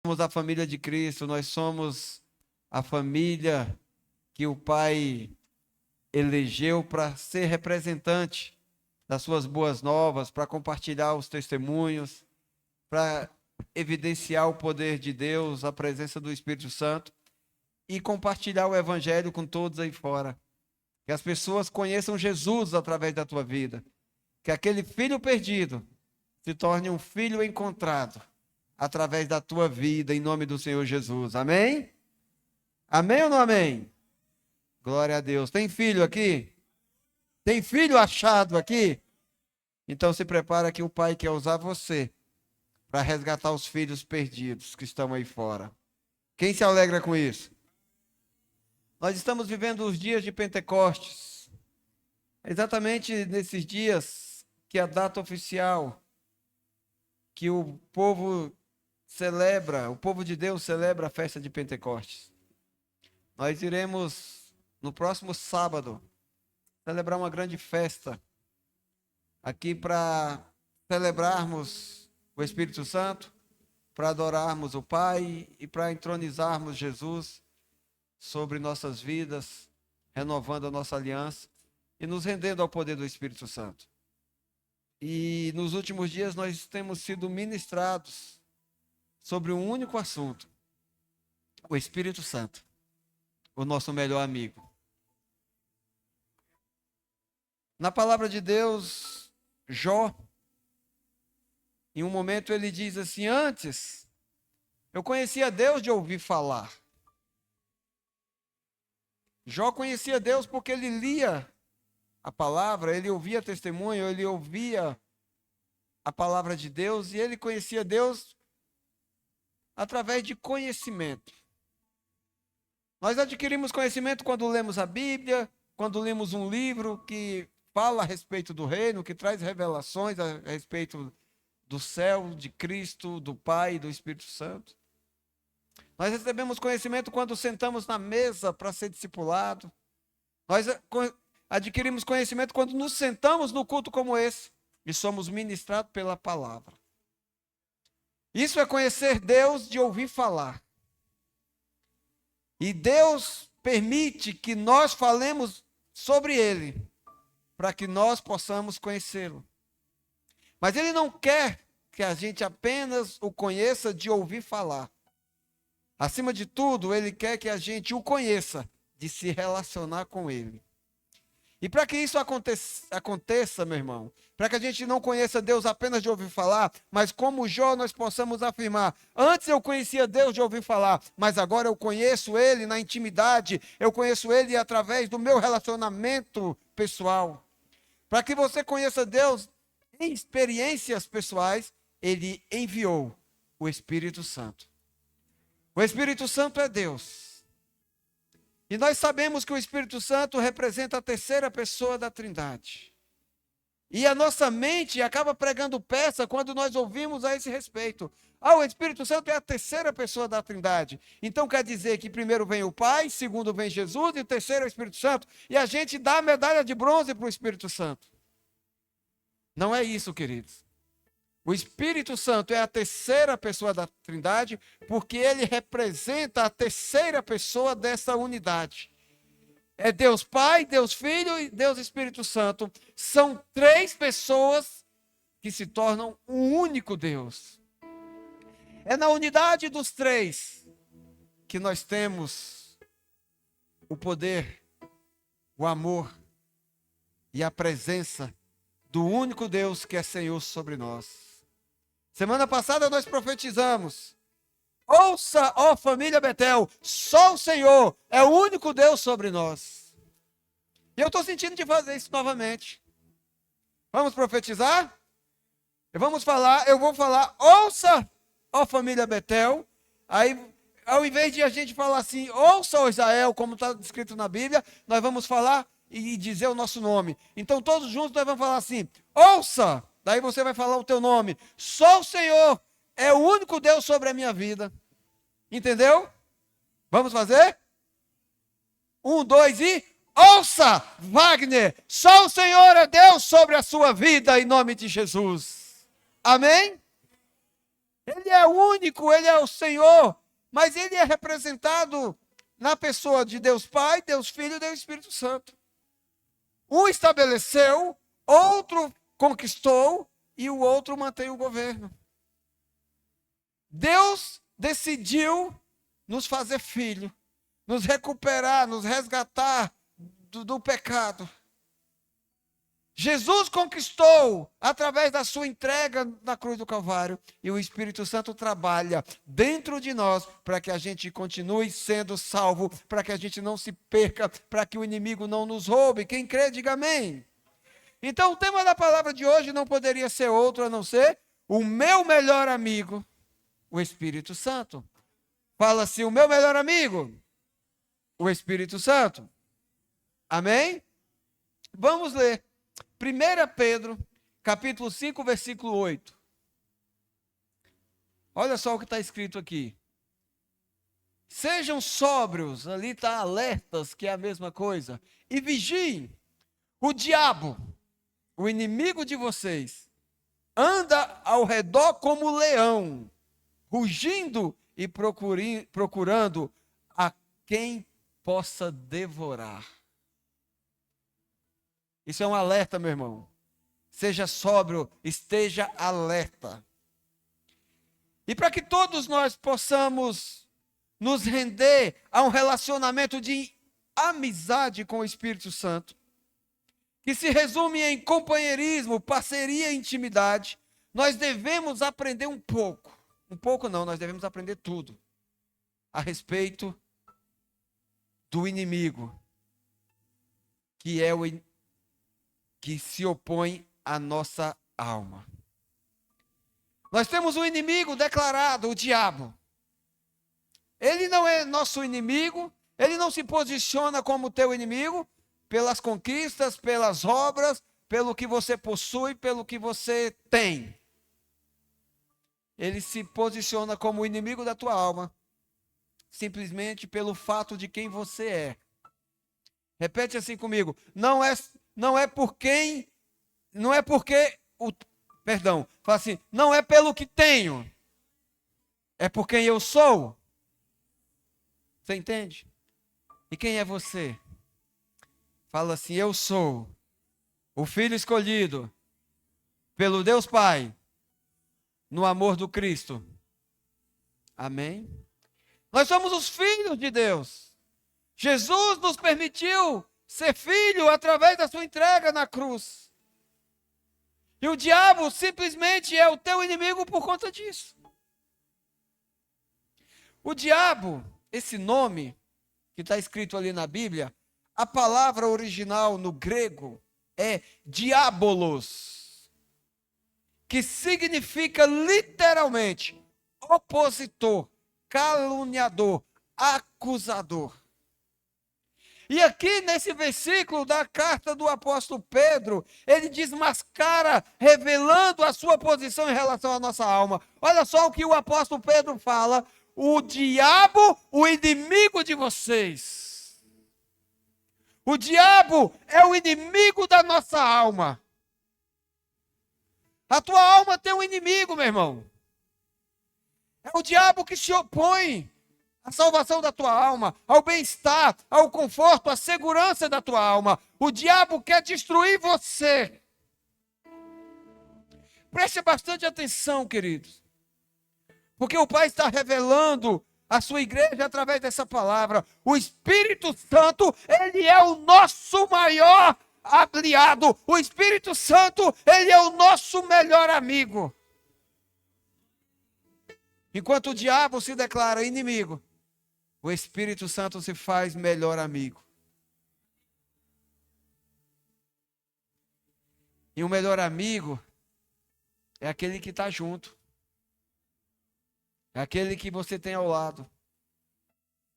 Somos a família de Cristo, nós somos a família que o Pai elegeu para ser representante das suas boas novas, para compartilhar os testemunhos, para evidenciar o poder de Deus, a presença do Espírito Santo e compartilhar o Evangelho com todos aí fora. Que as pessoas conheçam Jesus através da tua vida. Que aquele filho perdido se torne um filho encontrado através da tua vida, em nome do Senhor Jesus. Amém? Amém ou não amém? Glória a Deus. Tem filho aqui? Tem filho achado aqui? Então se prepara que o Pai quer usar você para resgatar os filhos perdidos que estão aí fora. Quem se alegra com isso? Nós estamos vivendo os dias de Pentecostes. Exatamente nesses dias que a data oficial que o povo celebra, o povo de Deus celebra a festa de Pentecostes. Nós iremos, no próximo sábado, celebrar uma grande festa aqui para celebrarmos o Espírito Santo, para adorarmos o Pai e para entronizarmos Jesus sobre nossas vidas, renovando a nossa aliança e nos rendendo ao poder do Espírito Santo. E nos últimos dias nós temos sido ministrados sobre um único assunto: o Espírito Santo, o nosso melhor amigo. Na palavra de Deus, Jó, em um momento ele diz assim: antes eu conhecia Deus de ouvir falar. Jó conhecia Deus porque ele lia a palavra, ele ouvia testemunho, ele ouvia a palavra de Deus e ele conhecia Deus através de conhecimento. Nós adquirimos conhecimento quando lemos a Bíblia, quando lemos um livro que fala a respeito do reino, que traz revelações a respeito do céu, de Cristo, do Pai e do Espírito Santo. Nós recebemos conhecimento quando sentamos na mesa para ser discipulado. Nós adquirimos conhecimento quando nos sentamos no culto como esse e somos ministrados pela palavra. Isso é conhecer Deus de ouvir falar. E Deus permite que nós falemos sobre Ele, para que nós possamos conhecê-lo. Mas Ele não quer que a gente apenas o conheça de ouvir falar. Acima de tudo, Ele quer que a gente o conheça de se relacionar com Ele. E para que isso aconteça, meu irmão, para que a gente não conheça Deus apenas de ouvir falar, mas como Jó nós possamos afirmar: antes eu conhecia Deus de ouvir falar, mas agora eu conheço Ele na intimidade, eu conheço Ele através do meu relacionamento pessoal. Para que você conheça Deus em experiências pessoais, Ele enviou o Espírito Santo. O Espírito Santo é Deus. E nós sabemos que o Espírito Santo representa a terceira pessoa da Trindade. E a nossa mente acaba pregando peça quando nós ouvimos a esse respeito. O Espírito Santo é a terceira pessoa da Trindade. Então quer dizer que primeiro vem o Pai, segundo vem Jesus e o terceiro é o Espírito Santo. E a gente dá a medalha de bronze para o Espírito Santo. Não é isso, queridos. O Espírito Santo é a terceira pessoa da Trindade, porque ele representa a terceira pessoa dessa unidade. É Deus Pai, Deus Filho e Deus Espírito Santo. São três pessoas que se tornam um único Deus. É na unidade dos três que nós temos o poder, o amor e a presença do único Deus que é Senhor sobre nós. Semana passada nós profetizamos: ouça, ó família Betel, só o Senhor é o único Deus sobre nós. E eu estou sentindo de fazer isso novamente. Vamos profetizar? Eu vou falar, ouça, ó família Betel. Aí, ao invés de a gente falar assim, ouça, ó Israel, como está escrito na Bíblia, nós vamos falar e dizer o nosso nome. Então todos juntos nós vamos falar assim: ouça. Daí você vai falar o teu nome. Só o Senhor é o único Deus sobre a minha vida. Entendeu? Vamos fazer? 1, 2 e... ouça, Wagner! Só o Senhor é Deus sobre a sua vida, em nome de Jesus. Amém? Ele é único, ele é o Senhor, mas ele é representado na pessoa de Deus Pai, Deus Filho e Deus Espírito Santo. Um estabeleceu, outro conquistou e o outro mantém o governo. Deus decidiu nos fazer filho, nos recuperar, nos resgatar do pecado. Jesus conquistou através da sua entrega na cruz do Calvário e o Espírito Santo trabalha dentro de nós para que a gente continue sendo salvo, para que a gente não se perca, para que o inimigo não nos roube. Quem crê, diga amém. Então o tema da palavra de hoje não poderia ser outro a não ser o meu melhor amigo, o Espírito Santo. Fala assim, o meu melhor amigo, o Espírito Santo. Amém? Vamos ler. 1 Pedro, capítulo 5, versículo 8. Olha só o que está escrito aqui. Sejam sóbrios, ali está alertas, que é a mesma coisa. E vigiem. O diabo, o inimigo de vocês, anda ao redor como leão, rugindo e procurando a quem possa devorar. Isso é um alerta, meu irmão. Seja sóbrio, esteja alerta. E para que todos nós possamos nos render a um relacionamento de amizade com o Espírito Santo, que se resume em companheirismo, parceria e intimidade, nós devemos aprender um pouco. Um pouco não, nós devemos aprender tudo a respeito do inimigo, que é o que se opõe à nossa alma. Nós temos um inimigo declarado, o diabo. Ele não é nosso inimigo, ele não se posiciona como teu inimigo pelas conquistas, pelas obras, pelo que você possui, pelo que você tem. Ele se posiciona como o inimigo da tua alma, simplesmente pelo fato de quem você é. Repete assim comigo, não é porque fala assim, não é pelo que tenho, é por quem eu sou. Você entende? E quem é você? Fala assim, eu sou o filho escolhido pelo Deus Pai, no amor do Cristo. Amém? Nós somos os filhos de Deus. Jesus nos permitiu ser filho através da sua entrega na cruz. E o diabo simplesmente é o teu inimigo por conta disso. O diabo, esse nome que está escrito ali na Bíblia, a palavra original no grego é diabolos, que significa literalmente opositor, caluniador, acusador. E aqui nesse versículo da carta do apóstolo Pedro, ele desmascara, revelando a sua posição em relação à nossa alma. Olha só o que o apóstolo Pedro fala: o diabo, o inimigo de vocês. O diabo é o inimigo da nossa alma. A tua alma tem um inimigo, meu irmão. É o diabo que se opõe à salvação da tua alma, ao bem-estar, ao conforto, à segurança da tua alma. O diabo quer destruir você. Preste bastante atenção, queridos. Porque o Pai está revelando a sua igreja através dessa palavra. O Espírito Santo, ele é o nosso maior aliado. O Espírito Santo, ele é o nosso melhor amigo. Enquanto o diabo se declara inimigo, o Espírito Santo se faz melhor amigo. E o melhor amigo é aquele que está junto. É aquele que você tem ao lado.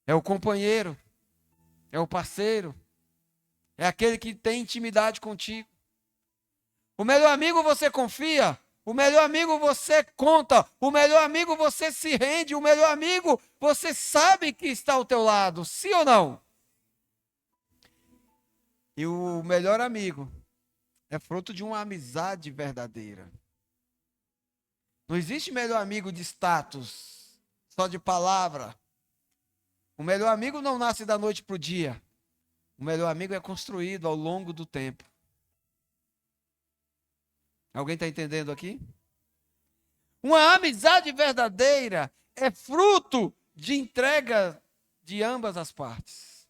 É o companheiro. É o parceiro. É aquele que tem intimidade contigo. O melhor amigo você confia. O melhor amigo você conta. O melhor amigo você se rende. O melhor amigo você sabe que está ao teu lado. Sim ou não? E o melhor amigo é fruto de uma amizade verdadeira. Não existe melhor amigo de status, só de palavra. O melhor amigo não nasce da noite para o dia. O melhor amigo é construído ao longo do tempo. Alguém está entendendo aqui? Uma amizade verdadeira é fruto de entrega de ambas as partes.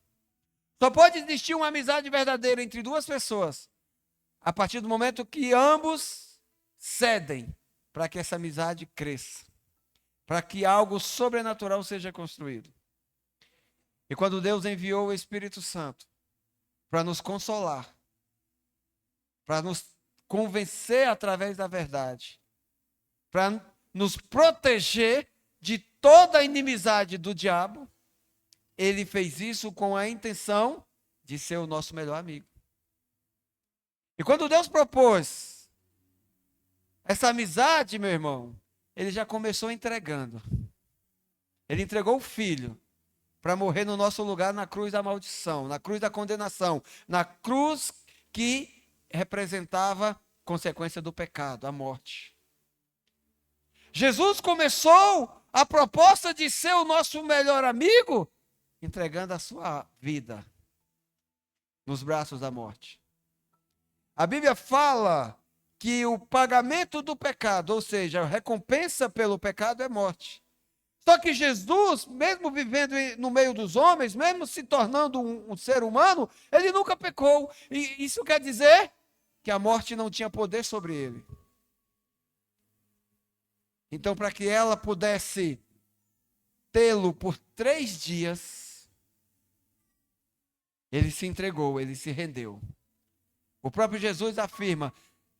Só pode existir uma amizade verdadeira entre duas pessoas a partir do momento que ambos cedem para que essa amizade cresça, para que algo sobrenatural seja construído. E quando Deus enviou o Espírito Santo para nos consolar, para nos convencer através da verdade, para nos proteger de toda a inimizade do diabo, ele fez isso com a intenção de ser o nosso melhor amigo. E quando Deus propôs essa amizade, meu irmão, ele já começou entregando. Ele entregou o Filho para morrer no nosso lugar na cruz da maldição, na cruz da condenação, na cruz que representava consequência do pecado, a morte. Jesus começou a proposta de ser o nosso melhor amigo, entregando a sua vida nos braços da morte. A Bíblia fala que o pagamento do pecado, ou seja, a recompensa pelo pecado é morte. Só que Jesus, mesmo vivendo no meio dos homens, mesmo se tornando um ser humano, ele nunca pecou. E isso quer dizer que a morte não tinha poder sobre ele. Então, para que ela pudesse tê-lo por 3 dias, ele se entregou, ele se rendeu. O próprio Jesus afirma: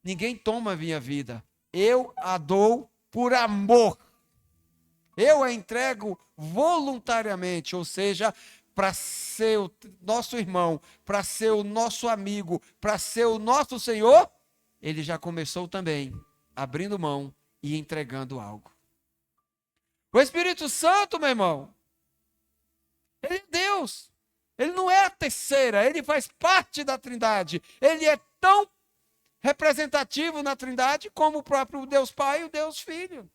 ninguém toma a minha vida, eu a dou por amor. Eu a entrego voluntariamente, ou seja, para ser o nosso irmão, para ser o nosso amigo, para ser o nosso Senhor. Ele já começou também abrindo mão e entregando algo. O Espírito Santo, meu irmão, ele é Deus. Ele não é a terceira, ele faz parte da Trindade. Ele é tão representativo na Trindade como o próprio Deus Pai e o Deus Filho.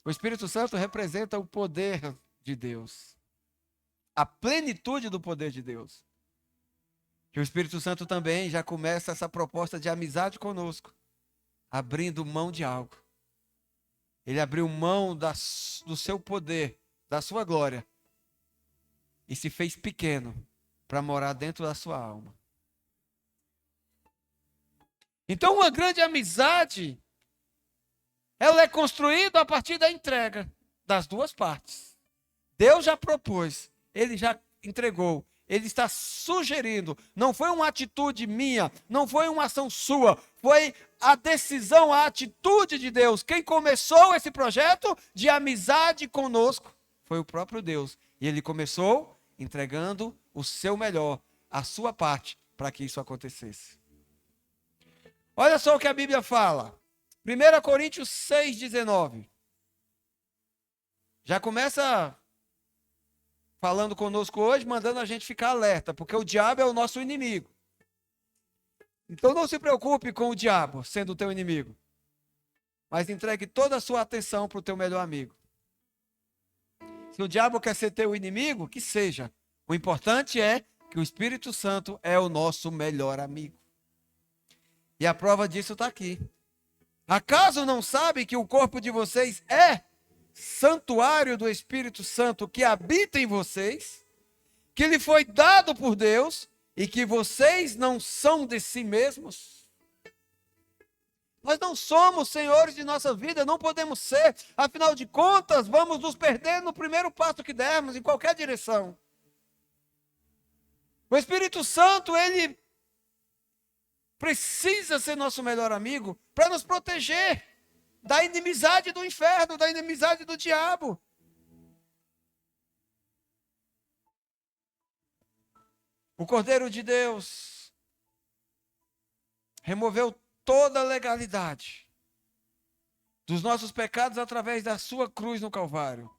O Espírito Santo representa o poder de Deus, a plenitude do poder de Deus. E o Espírito Santo também já começa essa proposta de amizade conosco, abrindo mão de algo. Ele abriu mão do seu poder, da sua glória, e se fez pequeno para morar dentro da sua alma. Então, uma grande amizade, ela é construída a partir da entrega das duas partes. Deus já propôs, ele já entregou, ele está sugerindo. Não foi uma atitude minha, não foi uma ação sua, foi a decisão, a atitude de Deus. Quem começou esse projeto de amizade conosco foi o próprio Deus. E ele começou entregando o seu melhor, a sua parte, para que isso acontecesse. Olha só o que a Bíblia fala. 1 Coríntios 6,19. Já começa falando conosco hoje, mandando a gente ficar alerta, porque o diabo é o nosso inimigo. Então não se preocupe com o diabo sendo o teu inimigo, mas entregue toda a sua atenção para o teu melhor amigo. Se o diabo quer ser teu inimigo, que seja. O importante é que o Espírito Santo é o nosso melhor amigo. E a prova disso está aqui. Acaso não sabem que o corpo de vocês é santuário do Espírito Santo que habita em vocês, que lhe foi dado por Deus e que vocês não são de si mesmos? Nós não somos senhores de nossa vida, não podemos ser. Afinal de contas, vamos nos perder no primeiro passo que dermos, em qualquer direção. O Espírito Santo, ele precisa ser nosso melhor amigo para nos proteger da inimizade do inferno, da inimizade do diabo. O Cordeiro de Deus removeu toda a legalidade dos nossos pecados através da sua cruz no Calvário.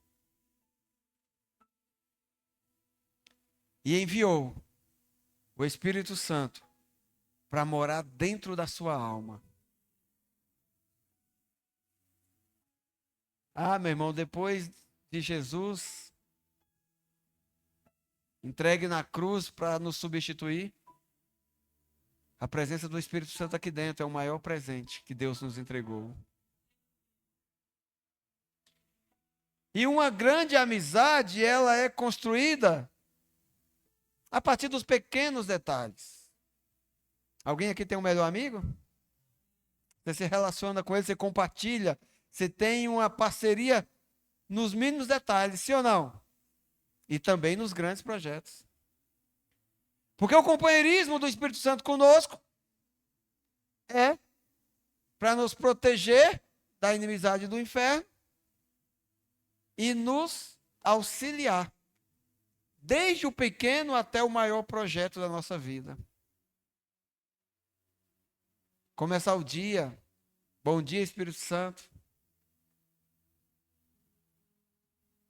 E enviou o Espírito Santo para morar dentro da sua alma. Ah, meu irmão, depois de Jesus entregue na cruz para nos substituir, a presença do Espírito Santo aqui dentro é o maior presente que Deus nos entregou. E uma grande amizade, ela é construída a partir dos pequenos detalhes. Alguém aqui tem um melhor amigo? Você se relaciona com ele, você compartilha, você tem uma parceria nos mínimos detalhes, sim ou não? E também nos grandes projetos. Porque o companheirismo do Espírito Santo conosco é para nos proteger da inimizade do inferno e nos auxiliar, desde o pequeno até o maior projeto da nossa vida. Começar o dia, bom dia Espírito Santo.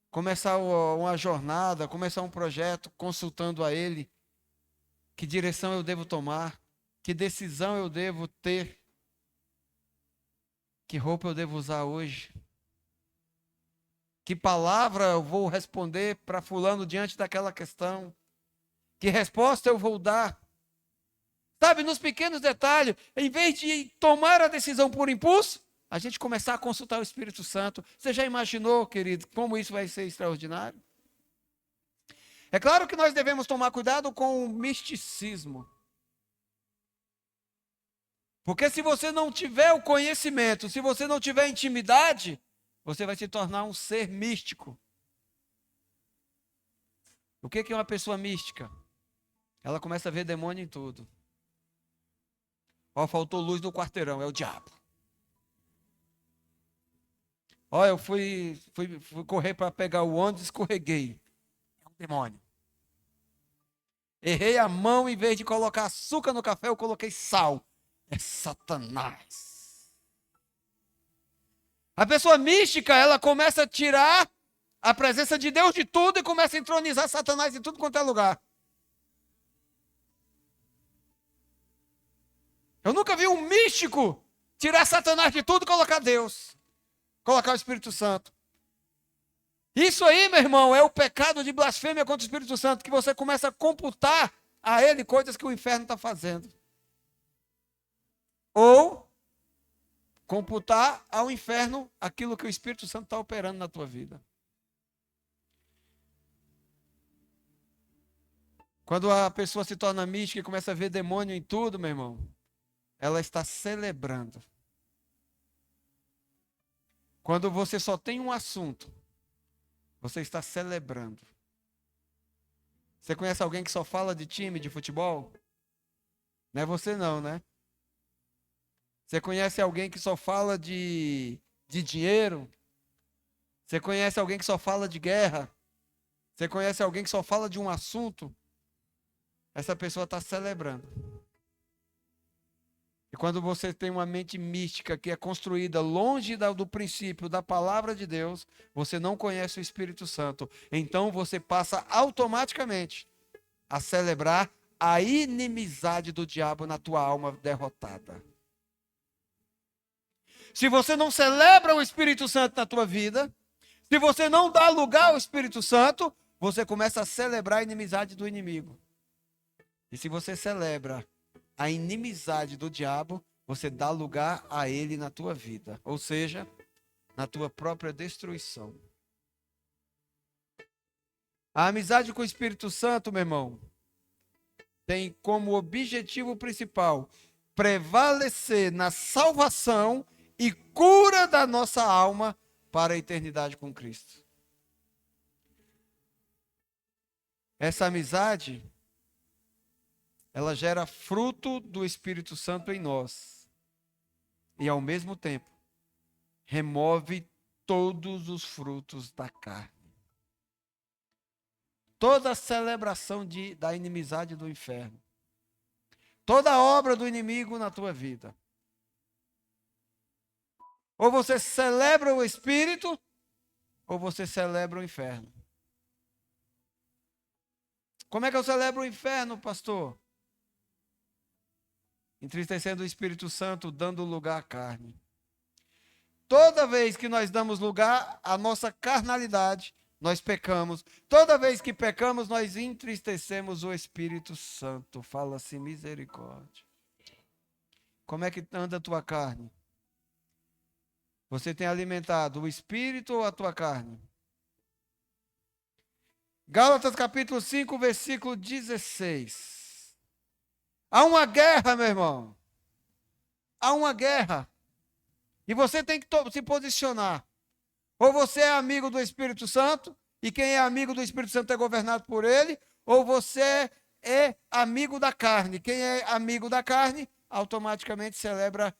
Começar uma jornada, começar um projeto, consultando a Ele, que direção eu devo tomar, que decisão eu devo ter, que roupa eu devo usar hoje, que palavra eu vou responder para fulano diante daquela questão, que resposta eu vou dar. Sabe, nos pequenos detalhes, em vez de tomar a decisão por impulso, a gente começar a consultar o Espírito Santo. Você já imaginou, querido, como isso vai ser extraordinário? É claro que nós devemos tomar cuidado com o misticismo. Porque se você não tiver o conhecimento, se você não tiver intimidade, você vai se tornar um ser místico. O que é uma pessoa mística? Ela começa a ver demônio em tudo. Ó, faltou luz no quarteirão, é o diabo. Ó, eu fui correr para pegar o ônibus, escorreguei. É um demônio. Errei a mão, em vez de colocar açúcar no café, eu coloquei sal. É Satanás. A pessoa mística, ela começa a tirar a presença de Deus de tudo e começa a entronizar Satanás em tudo quanto é lugar. Eu nunca vi um místico tirar Satanás de tudo e colocar Deus. Colocar o Espírito Santo. Isso aí, meu irmão, é o pecado de blasfêmia contra o Espírito Santo, que você começa a computar a ele coisas que o inferno está fazendo. Ou computar ao inferno aquilo que o Espírito Santo está operando na tua vida. Quando a pessoa se torna mística e começa a ver demônio em tudo, meu irmão, ela está celebrando. Quando você só tem um assunto, você está celebrando. Você conhece alguém que só fala de time, de futebol? Não é você não, né? Você conhece alguém que só fala de dinheiro? Você conhece alguém que só fala de guerra? Você conhece alguém que só fala de um assunto? Essa pessoa está celebrando. E quando você tem uma mente mística que é construída longe do princípio da palavra de Deus, você não conhece o Espírito Santo. Então você passa automaticamente a celebrar a inimizade do diabo na tua alma derrotada. Se você não celebra o Espírito Santo na tua vida, se você não dá lugar ao Espírito Santo, você começa a celebrar a inimizade do inimigo. E se você celebra a inimizade do diabo, você dá lugar a ele na tua vida, ou seja, na tua própria destruição. A amizade com o Espírito Santo, meu irmão, tem como objetivo principal prevalecer na salvação e cura da nossa alma para a eternidade com Cristo. Essa amizade, ela gera fruto do Espírito Santo em nós. E ao mesmo tempo, remove todos os frutos da carne. Toda a celebração da inimizade do inferno. Toda a obra do inimigo na tua vida. Ou você celebra o Espírito, ou você celebra o inferno. Como é que eu celebro o inferno, pastor? Entristecendo o Espírito Santo, dando lugar à carne. Toda vez que nós damos lugar à nossa carnalidade, nós pecamos. Toda vez que pecamos, nós entristecemos o Espírito Santo. Fala-se misericórdia. Como é que anda a tua carne? Você tem alimentado o Espírito ou a tua carne? Gálatas capítulo 5, versículo 16. Há uma guerra, meu irmão. Há uma guerra. E você tem que se posicionar. Ou você é amigo do Espírito Santo, e quem é amigo do Espírito Santo é governado por ele, ou você é amigo da carne. Quem é amigo da carne, automaticamente celebra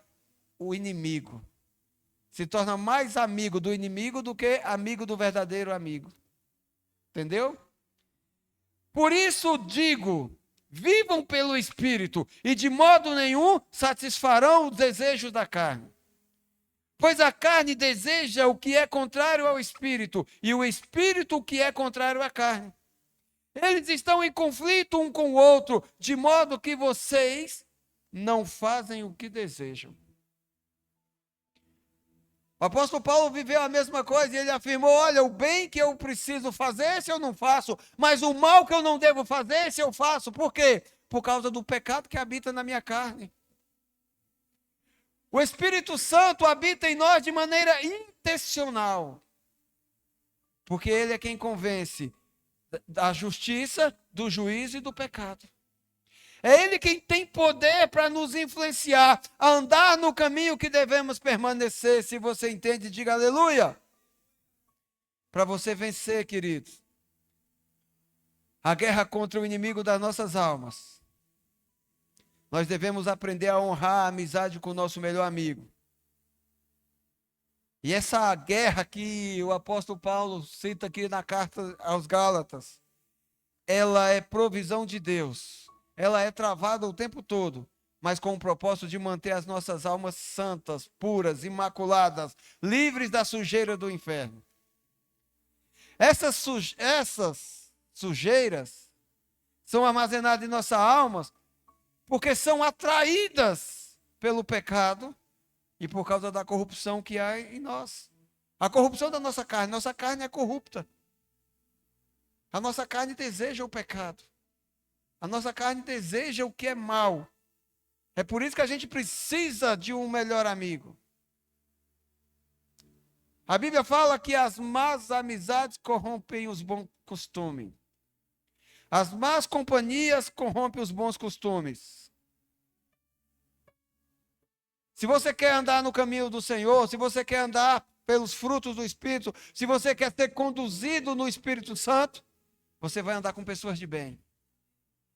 o inimigo. Se torna mais amigo do inimigo do que amigo do verdadeiro amigo. Entendeu? Por isso digo, vivam pelo Espírito, e de modo nenhum satisfarão os desejos da carne. Pois a carne deseja o que é contrário ao Espírito, e o Espírito o que é contrário à carne. Eles estão em conflito um com o outro, de modo que vocês não fazem o que desejam. O apóstolo Paulo viveu a mesma coisa e ele afirmou, olha, o bem que eu preciso fazer, esse eu não faço, mas o mal que eu não devo fazer, esse eu faço. Por quê? Por causa do pecado que habita na minha carne. O Espírito Santo habita em nós de maneira intencional, porque ele é quem convence da justiça, do juízo e do pecado. É ele quem tem poder para nos influenciar a andar no caminho que devemos permanecer. Se você entende, diga aleluia. Para você vencer, queridos, a guerra contra o inimigo das nossas almas, nós devemos aprender a honrar a amizade com o nosso melhor amigo. E essa guerra que o apóstolo Paulo cita aqui na carta aos Gálatas, ela é provisão de Deus. Ela é travada o tempo todo, mas com o propósito de manter as nossas almas santas, puras, imaculadas, livres da sujeira do inferno. Essas sujeiras são armazenadas em nossas almas porque são atraídas pelo pecado e por causa da corrupção que há em nós. A corrupção da nossa carne é corrupta. A nossa carne deseja o pecado. A nossa carne deseja o que é mal. É por isso que a gente precisa de um melhor amigo. A Bíblia fala que as más amizades corrompem os bons costumes. As más companhias corrompem os bons costumes. Se você quer andar no caminho do Senhor, se você quer andar pelos frutos do Espírito, se você quer ser conduzido no Espírito Santo, você vai andar com pessoas de bem.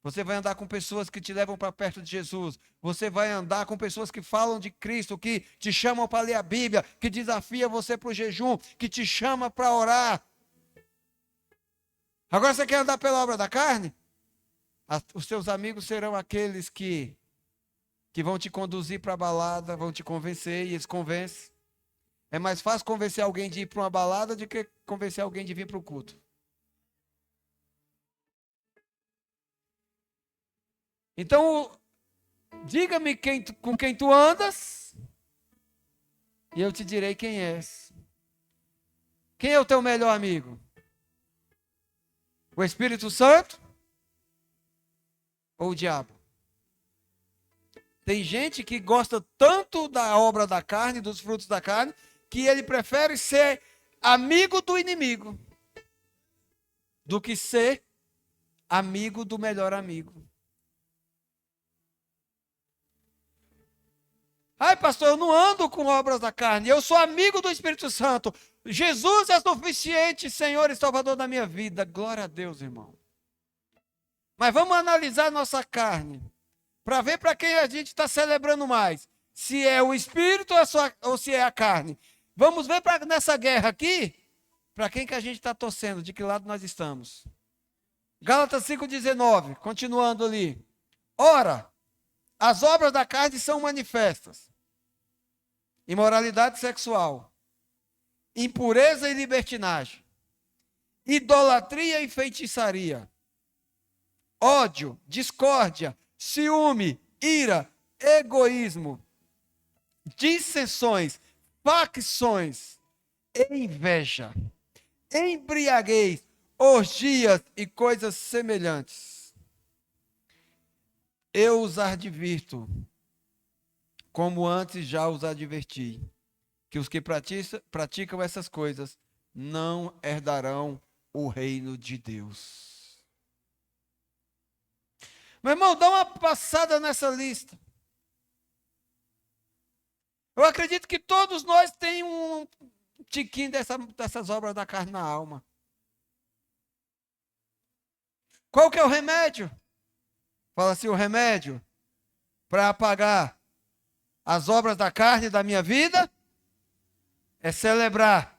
Você vai andar com pessoas que te levam para perto de Jesus. Você vai andar com pessoas que falam de Cristo, que te chamam para ler a Bíblia, que desafia você para o jejum, que te chama para orar. Agora você quer andar pela obra da carne? Os seus amigos serão aqueles que vão te conduzir para a balada, vão te convencer, e eles convencem. É mais fácil convencer alguém de ir para uma balada do que convencer alguém de vir para o culto. Então, diga-me com quem tu andas, e eu te direi quem és. Quem é o teu melhor amigo? O Espírito Santo ou o diabo? Tem gente que gosta tanto da obra da carne, dos frutos da carne, que ele prefere ser amigo do inimigo do que ser amigo do melhor amigo. Ai, pastor, eu não ando com obras da carne, eu sou amigo do Espírito Santo. Jesus é suficiente, Senhor e Salvador da minha vida. Glória a Deus, irmão. Mas vamos analisar nossa carne, para ver para quem a gente está celebrando mais. Se é o Espírito ou se é a carne. Vamos ver nessa guerra aqui, para quem que a gente está torcendo, de que lado nós estamos. Gálatas 5,19, continuando ali. Ora, as obras da carne são manifestas: imoralidade sexual, impureza e libertinagem, idolatria e feitiçaria, ódio, discórdia, ciúme, ira, egoísmo, dissensões, facções, inveja, embriaguez, orgias e coisas semelhantes. Eu os advirto, como antes já os adverti, que os que praticam essas coisas não herdarão o reino de Deus. Meu irmão, dá uma passada nessa lista. Eu acredito que todos nós temos um tiquinho dessas obras da carne na alma. Qual que é o remédio? Fala assim, o remédio para apagar as obras da carne da minha vida é celebrar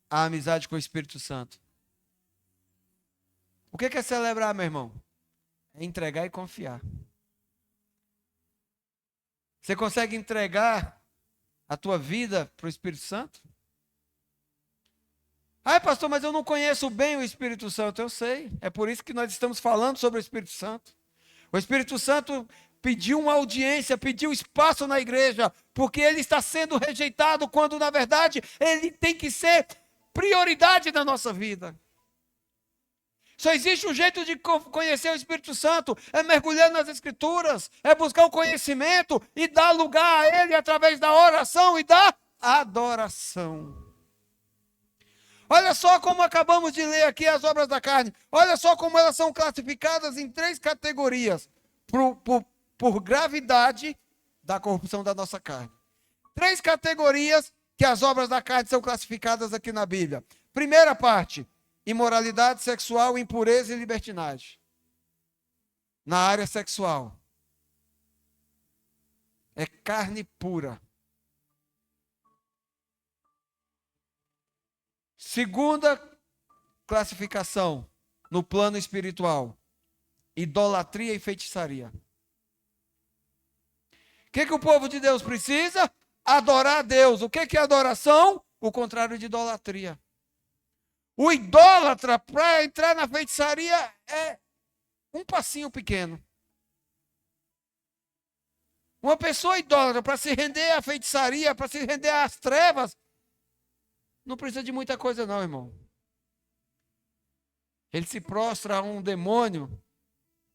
a amizade com o Espírito Santo. O que é celebrar, meu irmão? É entregar e confiar. Você consegue entregar a tua vida para o Espírito Santo? Ai, pastor, mas eu não conheço bem o Espírito Santo. Eu sei. É por isso que nós estamos falando sobre o Espírito Santo. O Espírito Santo pediu uma audiência, pediu espaço na igreja, porque ele está sendo rejeitado, quando na verdade ele tem que ser prioridade na nossa vida. Só existe um jeito de conhecer o Espírito Santo, é mergulhando nas Escrituras, é buscar o conhecimento e dar lugar a Ele através da oração e da adoração. Olha só como acabamos de ler aqui as obras da carne. Olha só como elas são classificadas em 3 categorias, por gravidade da corrupção da nossa carne. 3 categorias que as obras da carne são classificadas aqui na Bíblia. Primeira parte, imoralidade sexual, impureza e libertinagem. Na área sexual. É carne pura. Segunda classificação, no plano espiritual. Idolatria e feitiçaria. O que o povo de Deus precisa? Adorar a Deus. O que é adoração? O contrário de idolatria. O idólatra, para entrar na feitiçaria, é um passinho pequeno. Uma pessoa idólatra, para se render à feitiçaria, para se render às trevas, não precisa de muita coisa não, irmão. Ele se prostra a um demônio,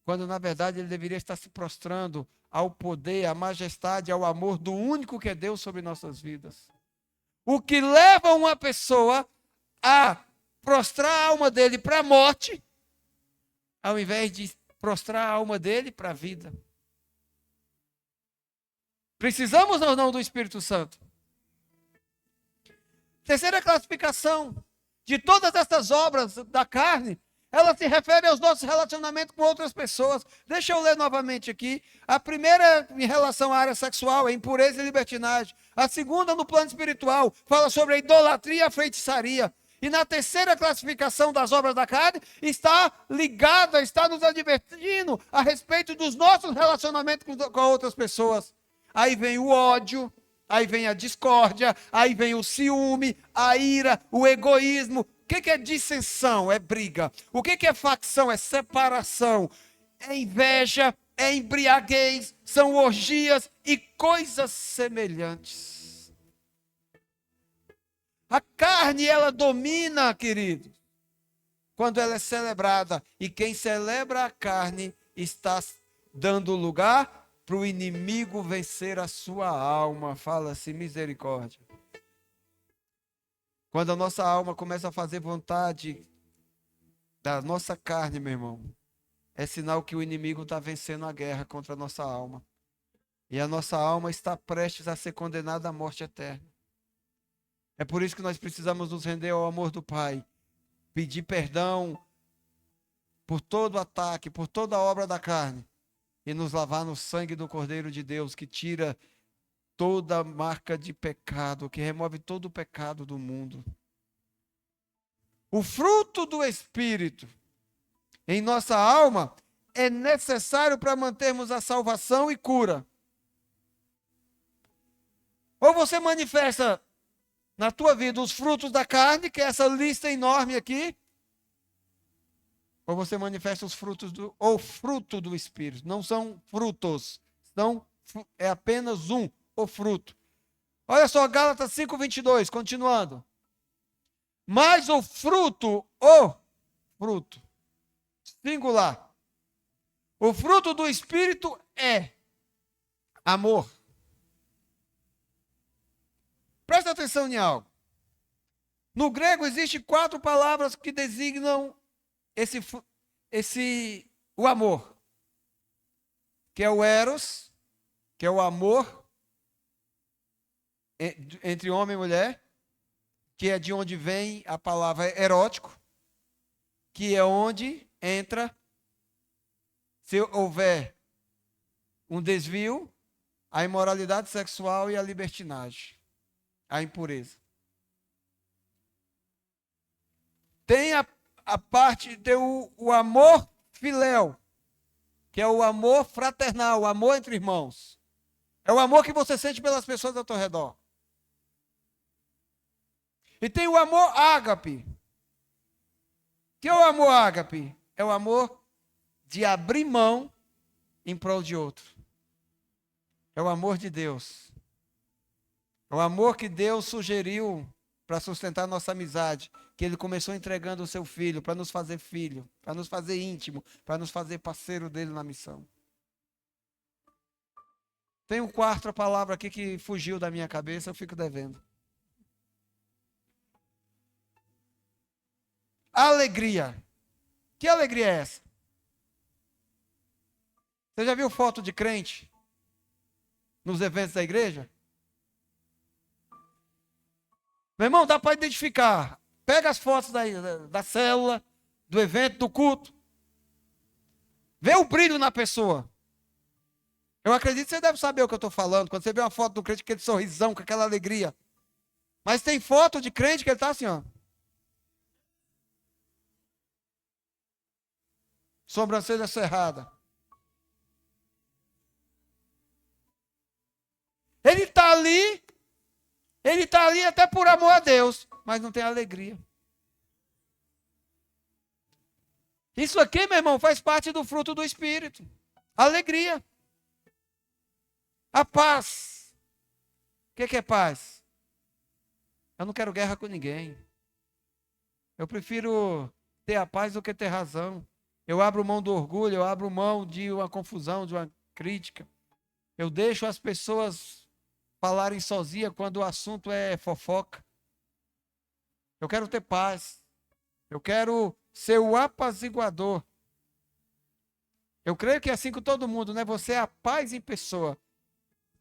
quando na verdade ele deveria estar se prostrando ao poder, à majestade, ao amor do único que é Deus sobre nossas vidas. O que leva uma pessoa a prostrar a alma dele para a morte, ao invés de prostrar a alma dele para a vida. Precisamos ou não do Espírito Santo? Terceira classificação de todas essas obras da carne, ela se refere aos nossos relacionamentos com outras pessoas. Deixa eu ler novamente aqui. A primeira, em relação à área sexual, é impureza e libertinagem. A segunda, no plano espiritual, fala sobre a idolatria e a feitiçaria. E na terceira classificação das obras da carne, está ligada, está nos advertindo a respeito dos nossos relacionamentos com outras pessoas. Aí vem o ódio, aí vem a discórdia, aí vem o ciúme, a ira, o egoísmo. O que é dissensão? É briga. O que é facção? É separação. É inveja, é embriaguez, são orgias e coisas semelhantes. A carne, ela domina, querido, quando ela é celebrada. E quem celebra a carne está dando lugar para o inimigo vencer a sua alma. Fala-se misericórdia. Quando a nossa alma começa a fazer vontade da nossa carne, meu irmão, é sinal que o inimigo está vencendo a guerra contra a nossa alma. E a nossa alma está prestes a ser condenada à morte eterna. É por isso que nós precisamos nos render ao amor do Pai. Pedir perdão por todo ataque, por toda obra da carne. E nos lavar no sangue do Cordeiro de Deus, que tira toda marca de pecado, que remove todo o pecado do mundo. O fruto do Espírito em nossa alma é necessário para mantermos a salvação e cura. Ou você manifesta na tua vida os frutos da carne, que é essa lista enorme aqui, ou você manifesta os frutos ou fruto do Espírito. Não são frutos, é apenas o fruto. Olha só, Gálatas 5:22, continuando. Mas o fruto, singular. O fruto do Espírito é amor. Presta atenção em algo. No grego existem 4 palavras que designam o amor. Que é o eros, que é o amor entre homem e mulher, que é de onde vem a palavra erótico, que é onde entra, se houver um desvio, a imoralidade sexual e a libertinagem, a impureza. Tem a parte, tem o amor filéu, que é o amor fraternal, o amor entre irmãos. É o amor que você sente pelas pessoas ao teu redor. E tem o amor ágape. Que é o amor ágape? É o amor de abrir mão em prol de outro. É o amor de Deus. É o amor que Deus sugeriu para sustentar nossa amizade. Que Ele começou entregando o seu filho para nos fazer filho, para nos fazer íntimo, para nos fazer parceiro dele na missão. Tem um quarto palavra aqui que fugiu da minha cabeça, eu fico devendo. Alegria. Que alegria é essa? Você já viu foto de crente nos eventos da igreja? Meu irmão, dá para identificar. Pega as fotos da célula, do evento, do culto. Vê o brilho na pessoa. Eu acredito que você deve saber o que eu estou falando. Quando você vê uma foto do crente, aquele sorrisão, com aquela alegria. Mas tem foto de crente que ele está assim, ó. Sobrancelha cerrada. Ele está ali até por amor a Deus, mas não tem alegria. Isso aqui, meu irmão, faz parte do fruto do Espírito. Alegria. A paz. O que é paz? Eu não quero guerra com ninguém. Eu prefiro ter a paz do que ter razão. Eu abro mão do orgulho, eu abro mão de uma confusão, de uma crítica. Eu deixo as pessoas falarem sozinha quando o assunto é fofoca. Eu quero ter paz. Eu quero ser o apaziguador. Eu creio que é assim com todo mundo, né? Você é a paz em pessoa.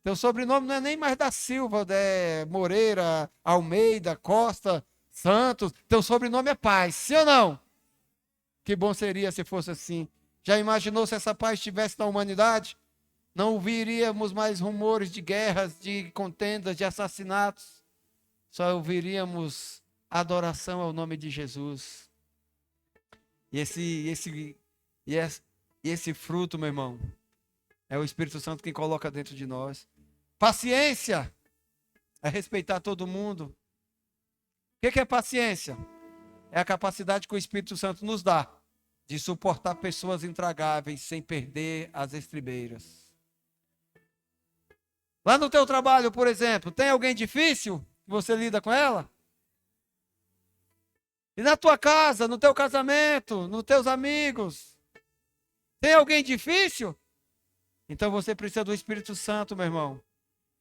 Teu sobrenome não é nem mais da Silva, Moreira, Almeida, Costa, Santos. Teu sobrenome é Paz, sim ou não? Que bom seria se fosse assim. Já imaginou se essa paz estivesse na humanidade? Não ouviríamos mais rumores de guerras, de contendas, de assassinatos. Só ouviríamos adoração ao nome de Jesus. E esse fruto, meu irmão, é o Espírito Santo quem coloca dentro de nós. Paciência é respeitar todo mundo. O que é paciência? É a capacidade que o Espírito Santo nos dá de suportar pessoas intragáveis sem perder as estribeiras. Lá no teu trabalho, por exemplo, tem alguém difícil que você lida com ela? E na tua casa, no teu casamento, nos teus amigos, tem alguém difícil? Então você precisa do Espírito Santo, meu irmão.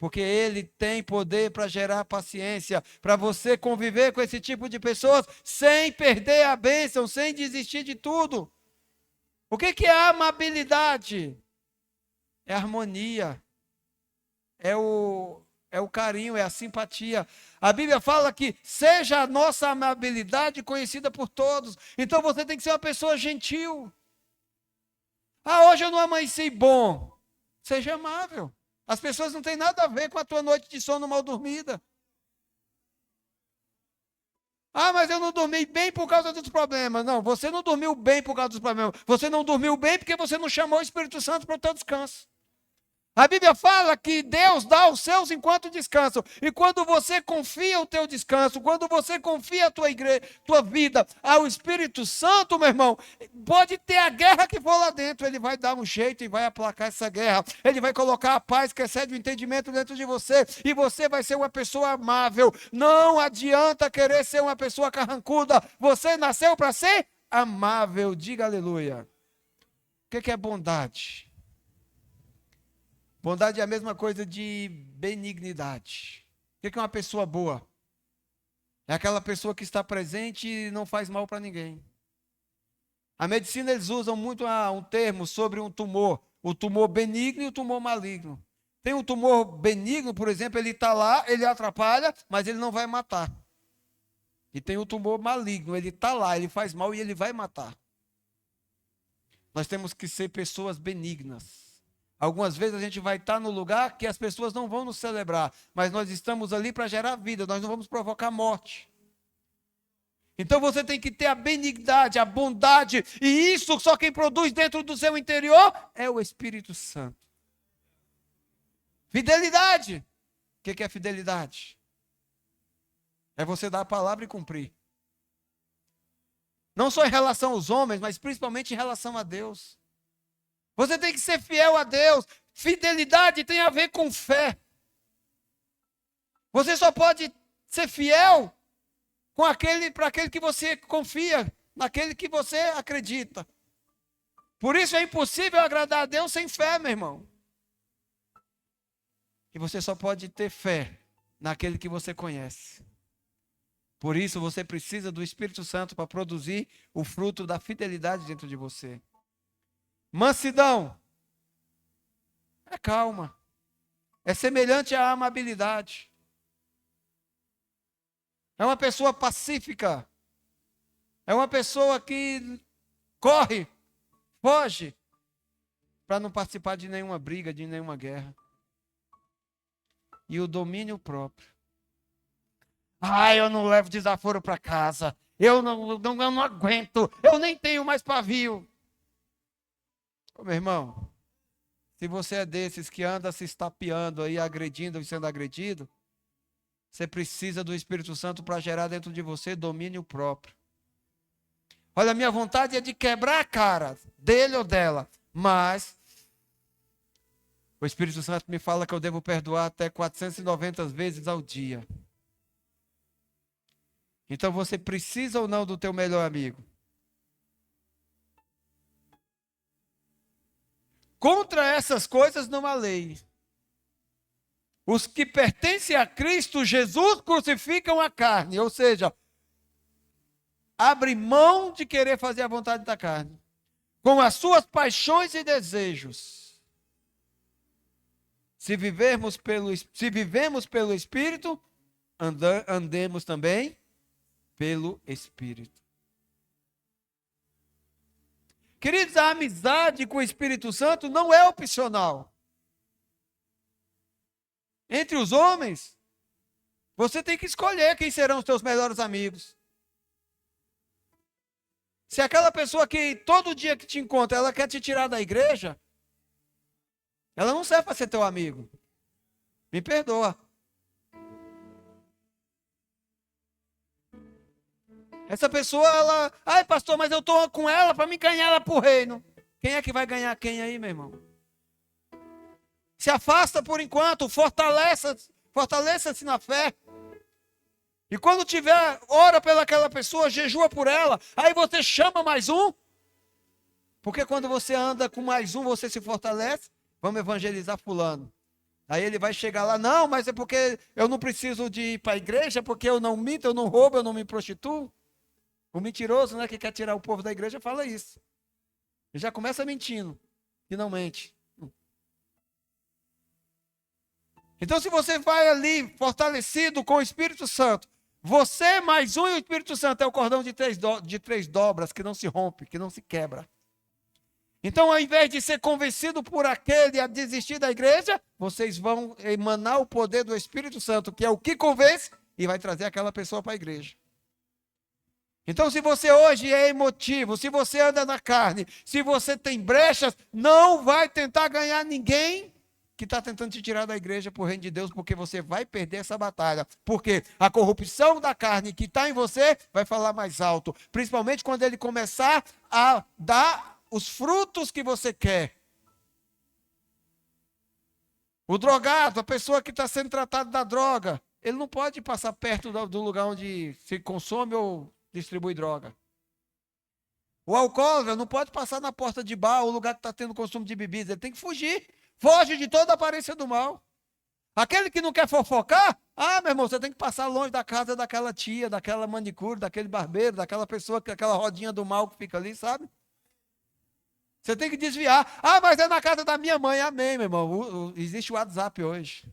Porque ele tem poder para gerar paciência, para você conviver com esse tipo de pessoas sem perder a bênção, sem desistir de tudo. O que é a amabilidade? É a harmonia, é o carinho, é a simpatia. A Bíblia fala que seja a nossa amabilidade conhecida por todos. Então você tem que ser uma pessoa gentil. Hoje eu não amanheci bom. Seja amável. As pessoas não têm nada a ver com a tua noite de sono mal dormida. Mas eu não dormi bem por causa dos problemas. Não, você não dormiu bem por causa dos problemas. Você não dormiu bem porque você não chamou o Espírito Santo para o teu descanso. A Bíblia fala que Deus dá os seus enquanto descansam. E quando você confia o teu descanso, quando você confia a tua vida ao Espírito Santo, meu irmão, pode ter a guerra que for lá dentro, ele vai dar um jeito e vai aplacar essa guerra. Ele vai colocar a paz que excede o entendimento dentro de você. E você vai ser uma pessoa amável. Não adianta querer ser uma pessoa carrancuda. Você nasceu para ser amável. Diga aleluia. O que é bondade? Bondade é a mesma coisa de benignidade. O que é uma pessoa boa? É aquela pessoa que está presente e não faz mal para ninguém. A medicina, eles usam muito um termo sobre um tumor. O tumor benigno e o tumor maligno. Tem um tumor benigno, por exemplo, ele está lá, ele atrapalha, mas ele não vai matar. E tem o tumor maligno, ele está lá, ele faz mal e ele vai matar. Nós temos que ser pessoas benignas. Algumas vezes a gente vai estar no lugar que as pessoas não vão nos celebrar, mas nós estamos ali para gerar vida, nós não vamos provocar morte. Então você tem que ter a benignidade, a bondade, e isso só quem produz dentro do seu interior é o Espírito Santo. Fidelidade. O que é fidelidade? É você dar a palavra e cumprir. Não só em relação aos homens, mas principalmente em relação a Deus. Você tem que ser fiel a Deus. Fidelidade tem a ver com fé. Você só pode ser fiel para aquele que você confia, naquele que você acredita. Por isso é impossível agradar a Deus sem fé, meu irmão. E você só pode ter fé naquele que você conhece. Por isso você precisa do Espírito Santo para produzir o fruto da fidelidade dentro de você. Mansidão é calma, é semelhante à amabilidade. É uma pessoa pacífica, é uma pessoa que corre, foge, para não participar de nenhuma briga, de nenhuma guerra. E o domínio próprio. Eu não levo desaforo para casa, eu não aguento, eu nem tenho mais pavio. Meu irmão, se você é desses que anda se estapeando aí, agredindo e sendo agredido, você precisa do Espírito Santo para gerar dentro de você domínio próprio. Olha, a minha vontade é de quebrar a cara dele ou dela, mas o Espírito Santo me fala que eu devo perdoar até 490 vezes ao dia. Então você precisa ou não do teu melhor amigo? Contra essas coisas não há lei. Os que pertencem a Cristo Jesus crucificam a carne, ou seja, abre mão de querer fazer a vontade da carne, com as suas paixões e desejos. Se vivemos pelo Espírito, andemos também pelo Espírito. Queridos, a amizade com o Espírito Santo não é opcional. Entre os homens, você tem que escolher quem serão os teus melhores amigos. Se aquela pessoa que todo dia que te encontra, ela quer te tirar da igreja, ela não serve para ser teu amigo. Me perdoa. Essa pessoa, pastor, mas eu estou com ela para me ganhar ela para o reino. Quem é que vai ganhar quem aí, meu irmão? Se afasta por enquanto, fortaleça-se na fé. E quando tiver, ora pelaquela pessoa, jejua por ela, aí você chama mais um. Porque quando você anda com mais um, você se fortalece. Vamos evangelizar fulano. Aí ele vai chegar lá, não, mas é porque eu não preciso de ir para a igreja, porque eu não minto, eu não roubo, eu não me prostituo. O mentiroso, né, que quer tirar o povo da igreja, fala isso. Ele já começa mentindo, e não mente. Então, se você vai ali fortalecido com o Espírito Santo, você mais um e o Espírito Santo é o cordão de três dobras que não se rompe, que não se quebra. Então, ao invés de ser convencido por aquele a desistir da igreja, vocês vão emanar o poder do Espírito Santo, que é o que convence, e vai trazer aquela pessoa para a igreja. Então, se você hoje é emotivo, se você anda na carne, se você tem brechas, não vai tentar ganhar ninguém que está tentando te tirar da igreja para o reino de Deus, porque você vai perder essa batalha. Porque a corrupção da carne que está em você vai falar mais alto. Principalmente quando ele começar a dar os frutos que você quer. O drogado, a pessoa que está sendo tratada da droga, ele não pode passar perto do lugar onde se consome ou distribui droga. O alcoólatra não pode passar na porta de bar, o lugar que está tendo consumo de bebidas. Ele tem que fugir. Foge de toda a aparência do mal. Aquele que não quer fofocar, meu irmão, você tem que passar longe da casa daquela tia, daquela manicure, daquele barbeiro, daquela pessoa, aquela rodinha do mal que fica ali, sabe? Você tem que desviar. Mas é na casa da minha mãe. Amém, meu irmão. Existe o WhatsApp hoje.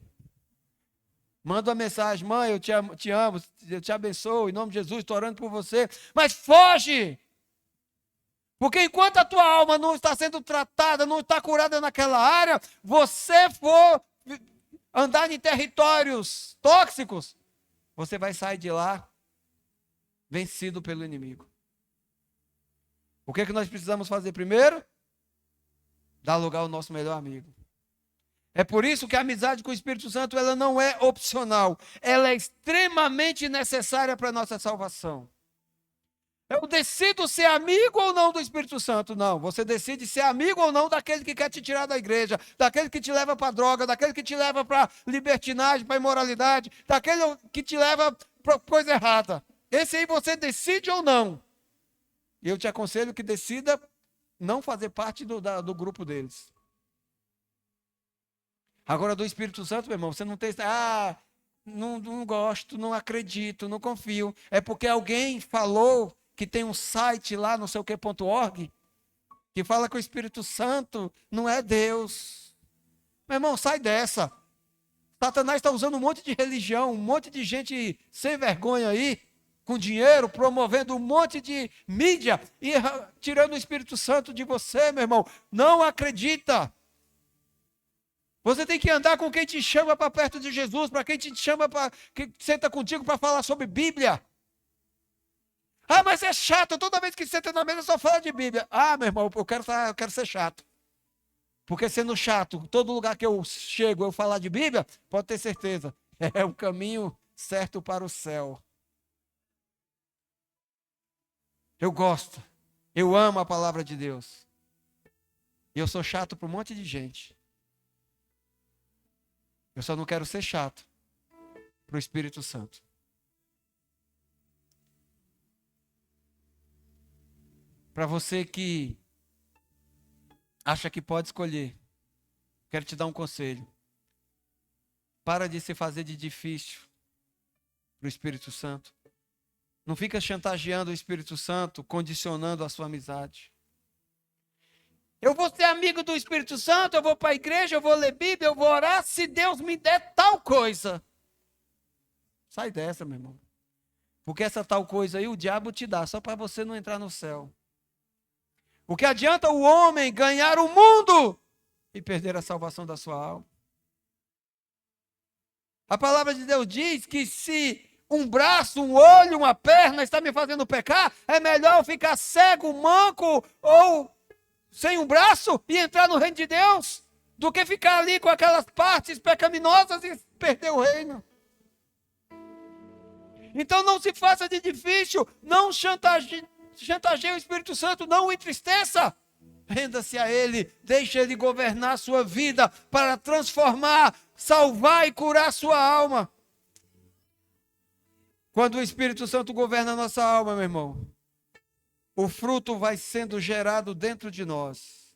Manda uma mensagem: mãe, eu te amo, eu te abençoo, em nome de Jesus, estou orando por você. Mas foge! Porque enquanto a tua alma não está sendo tratada, não está curada naquela área, você for andar em territórios tóxicos, você vai sair de lá vencido pelo inimigo. O que é que nós precisamos fazer primeiro? Dar lugar ao nosso melhor amigo. É por isso que a amizade com o Espírito Santo, ela não é opcional. Ela é extremamente necessária para a nossa salvação. Eu decido ser amigo ou não do Espírito Santo? Não, você decide ser amigo ou não daquele que quer te tirar da igreja, daquele que te leva para a droga, daquele que te leva para a libertinagem, para a imoralidade, daquele que te leva para coisa errada. Esse aí você decide ou não. E eu te aconselho que decida não fazer parte do grupo deles. Agora, do Espírito Santo, meu irmão, você não tem... não gosto, não acredito, não confio. É porque alguém falou que tem um site lá, não sei o que.org, que fala que o Espírito Santo não é Deus. Meu irmão, sai dessa. Satanás está usando um monte de religião, um monte de gente sem vergonha aí, com dinheiro, promovendo um monte de mídia e tirando o Espírito Santo de você, meu irmão. Não acredita. Você tem que andar com quem te chama para perto de Jesus, para quem te chama, que senta contigo para falar sobre Bíblia. Mas é chato, toda vez que senta na mesa só fala de Bíblia. Meu irmão, eu quero ser chato. Porque sendo chato, todo lugar que eu chego eu falar de Bíblia, pode ter certeza, é o caminho certo para o céu. Eu gosto, eu amo a palavra de Deus. E eu sou chato para um monte de gente. Eu só não quero ser chato para o Espírito Santo. Para você que acha que pode escolher, quero te dar um conselho. Para de se fazer de difícil para o Espírito Santo. Não fica chantageando o Espírito Santo, condicionando a sua amizade. Eu vou ser amigo do Espírito Santo, eu vou para a igreja, eu vou ler Bíblia, eu vou orar, se Deus me der tal coisa. Sai dessa, meu irmão. Porque essa tal coisa aí o diabo te dá, só para você não entrar no céu. O que adianta o homem ganhar o mundo e perder a salvação da sua alma? A palavra de Deus diz que se um braço, um olho, uma perna está me fazendo pecar, é melhor eu ficar cego, manco ou sem um braço e entrar no reino de Deus, do que ficar ali com aquelas partes pecaminosas e perder o reino. Então não se faça de difícil, não chantageie o Espírito Santo, não o entristeça. Renda-se a Ele, deixe Ele governar a sua vida para transformar, salvar e curar a sua alma. Quando o Espírito Santo governa a nossa alma, meu irmão, o fruto vai sendo gerado dentro de nós.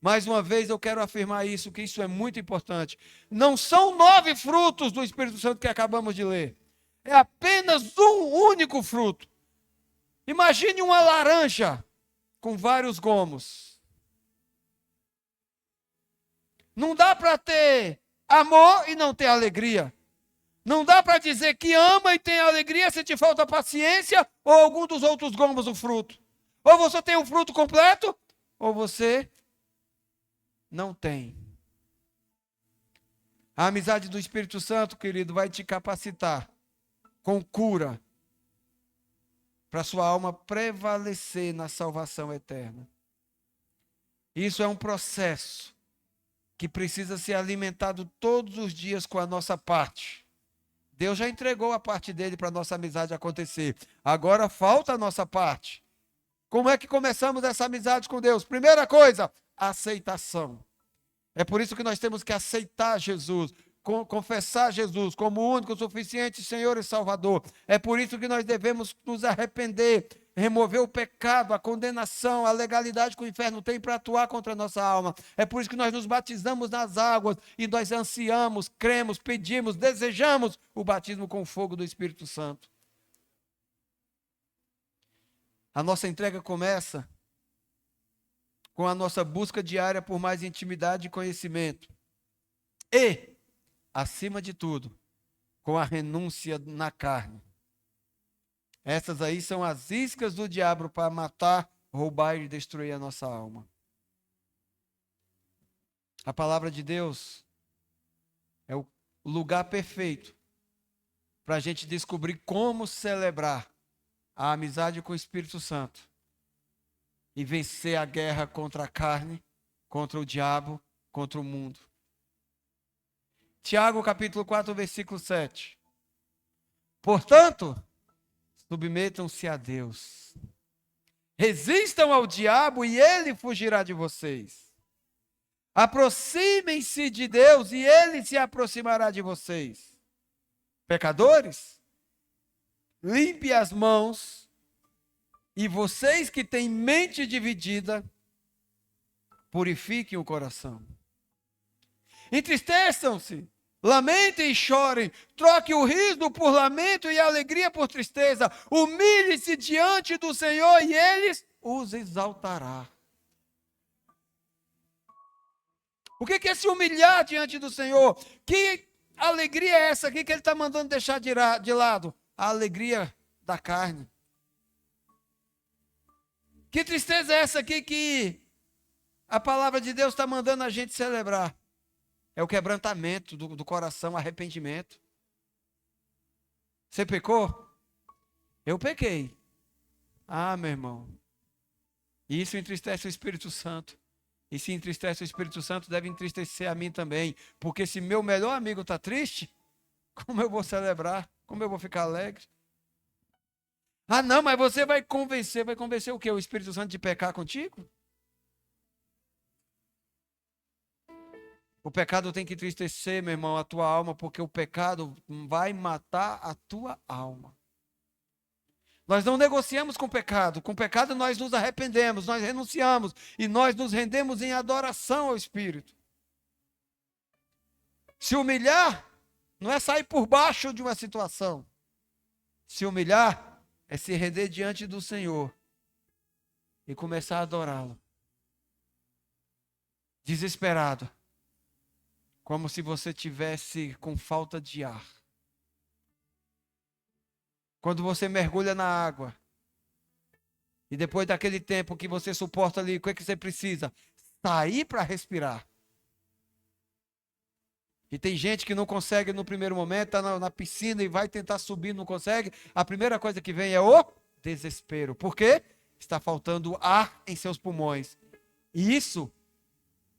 Mais uma vez eu quero afirmar isso, que isso é muito importante. Não são 9 frutos do Espírito Santo que acabamos de ler. É apenas um único fruto. Imagine uma laranja com vários gomos. Não dá para ter amor e não ter alegria. Não dá para dizer que ama e tem alegria se te falta paciência ou algum dos outros gomos do fruto. Ou você tem um fruto completo, ou você não tem. A amizade do Espírito Santo, querido, vai te capacitar com cura para sua alma prevalecer na salvação eterna. Isso é um processo que precisa ser alimentado todos os dias com a nossa parte. Deus já entregou a parte dele para a nossa amizade acontecer. Agora falta a nossa parte. Como é que começamos essa amizade com Deus? Primeira coisa, aceitação. É por isso que nós temos que aceitar Jesus, confessar Jesus como o único, suficiente Senhor e Salvador. É por isso que nós devemos nos arrepender, remover o pecado, a condenação, a legalidade que o inferno tem para atuar contra a nossa alma. É por isso que nós nos batizamos nas águas e nós ansiamos, cremos, pedimos, desejamos o batismo com o fogo do Espírito Santo. A nossa entrega começa com a nossa busca diária por mais intimidade e conhecimento. E, acima de tudo, com a renúncia na carne. Essas aí são as iscas do diabo para matar, roubar e destruir a nossa alma. A palavra de Deus é o lugar perfeito para a gente descobrir como celebrar a amizade com o Espírito Santo e vencer a guerra contra a carne, contra o diabo, contra o mundo. Tiago capítulo 4, versículo 7. Portanto, submetam-se a Deus. Resistam ao diabo e ele fugirá de vocês. Aproximem-se de Deus e ele se aproximará de vocês. Pecadores, limpe as mãos. E vocês que têm mente dividida, purifiquem o coração. Entristeçam-se, lamentem e chorem, troque o riso por lamento e a alegria por tristeza. Humilhe-se diante do Senhor e Ele os exaltará. O que é se humilhar diante do Senhor? Que alegria é essa aqui que Ele está mandando deixar de lado? A alegria da carne. Que tristeza é essa aqui que a palavra de Deus está mandando a gente celebrar? É o quebrantamento do coração, arrependimento. Você pecou? Eu pequei. Ah, meu irmão. Isso entristece o Espírito Santo. E se entristece o Espírito Santo, deve entristecer a mim também. Porque se meu melhor amigo está triste, como eu vou celebrar? Como eu vou ficar alegre? Ah, não, mas você vai convencer o quê? O Espírito Santo de pecar contigo? O pecado tem que entristecer, meu irmão, a tua alma, porque o pecado vai matar a tua alma. Nós não negociamos com o pecado nós nos arrependemos, nós renunciamos e nós nos rendemos em adoração ao Espírito. Se humilhar não é sair por baixo de uma situação. Se humilhar é se render diante do Senhor e começar a adorá-lo. Desesperado. Como se você tivesse com falta de ar. Quando você mergulha na água. E depois daquele tempo que você suporta ali, o que é que você precisa? Sair para respirar. E tem gente que não consegue no primeiro momento, está na piscina e vai tentar subir, não consegue. A primeira coisa que vem é o desespero. Por quê? Está faltando ar em seus pulmões. E isso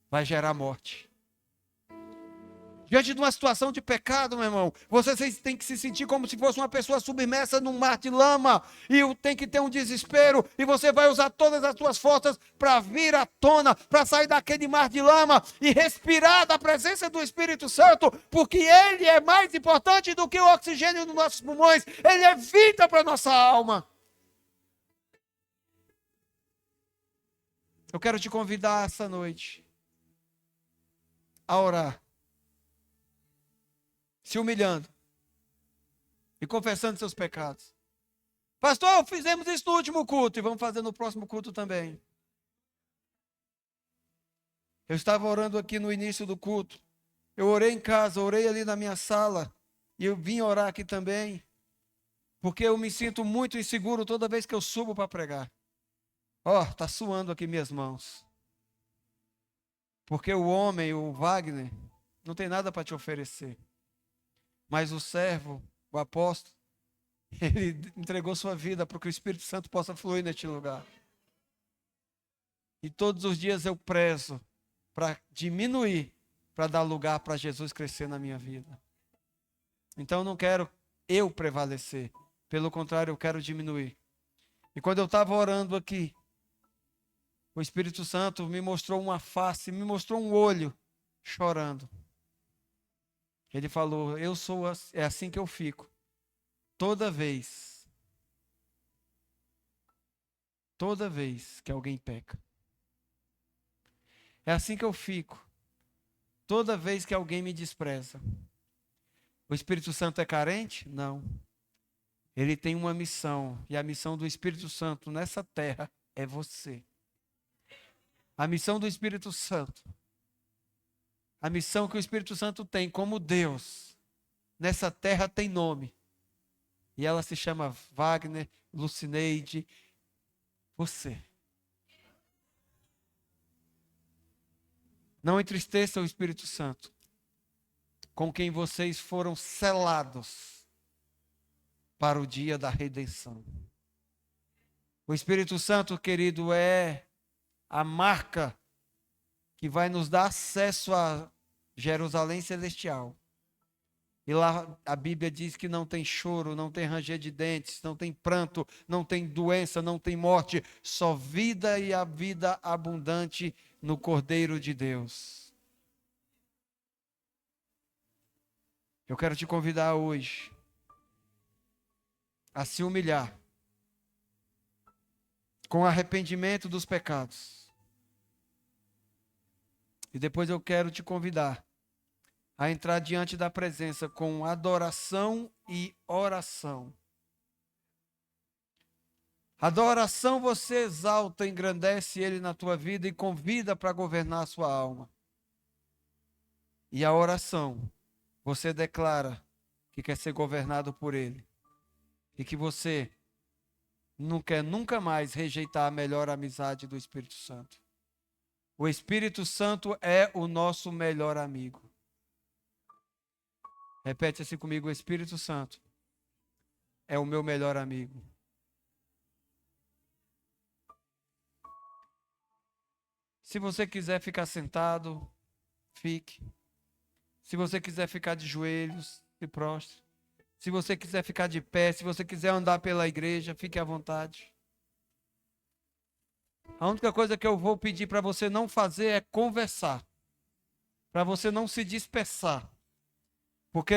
vai gerar morte. Diante de uma situação de pecado, meu irmão, você tem que se sentir como se fosse uma pessoa submersa num mar de lama. E tem que ter um desespero. E você vai usar todas as suas forças para vir à tona, para sair daquele mar de lama e respirar da presença do Espírito Santo, porque Ele é mais importante do que o oxigênio dos nossos pulmões. Ele é vida para a nossa alma. Eu quero te convidar essa noite a orar. Se humilhando e confessando seus pecados. Pastor, fizemos isso no último culto e vamos fazer no próximo culto também. Eu estava orando aqui no início do culto. Eu orei em casa, orei ali na minha sala e eu vim orar aqui também, porque eu me sinto muito inseguro toda vez que eu subo para pregar. Está suando aqui minhas mãos. Porque o homem, o Wagner, não tem nada para te oferecer. Mas o servo, o apóstolo, ele entregou sua vida para que o Espírito Santo possa fluir neste lugar. E todos os dias eu prezo para diminuir para dar lugar para Jesus crescer na minha vida. Então eu não quero eu prevalecer. Pelo contrário, eu quero diminuir. E quando eu estava orando aqui, o Espírito Santo me mostrou uma face, me mostrou um olho chorando. Ele falou, é assim que eu fico. Toda vez que alguém peca. É assim que eu fico. Toda vez que alguém me despreza. O Espírito Santo é carente? Não. Ele tem uma missão. E a missão do Espírito Santo nessa terra é você. A missão do Espírito Santo. A missão que o Espírito Santo tem como Deus. Nessa terra tem nome. E ela se chama Wagner, Lucineide, você. Não entristeça o Espírito Santo, com quem vocês foram selados para o dia da redenção. O Espírito Santo, querido, é a marca que vai nos dar acesso a Jerusalém celestial. E lá a Bíblia diz que não tem choro, não tem ranger de dentes, não tem pranto, não tem doença, não tem morte, só vida e a vida abundante no Cordeiro de Deus. Eu quero te convidar hoje a se humilhar com arrependimento dos pecados. E depois eu quero te convidar a entrar diante da presença com adoração e oração. A adoração você exalta, engrandece Ele na tua vida e convida para governar a sua alma. E a oração, você declara que quer ser governado por Ele. E que você não quer nunca mais rejeitar a melhor amizade do Espírito Santo. O Espírito Santo é o nosso melhor amigo. Repete assim comigo, o Espírito Santo é o meu melhor amigo. Se você quiser ficar sentado, fique. Se você quiser ficar de joelhos, se prostre. Se você quiser ficar de pé, se você quiser andar pela igreja, fique à vontade. A única coisa que eu vou pedir para você não fazer é conversar. Para você não se dispersar. Porque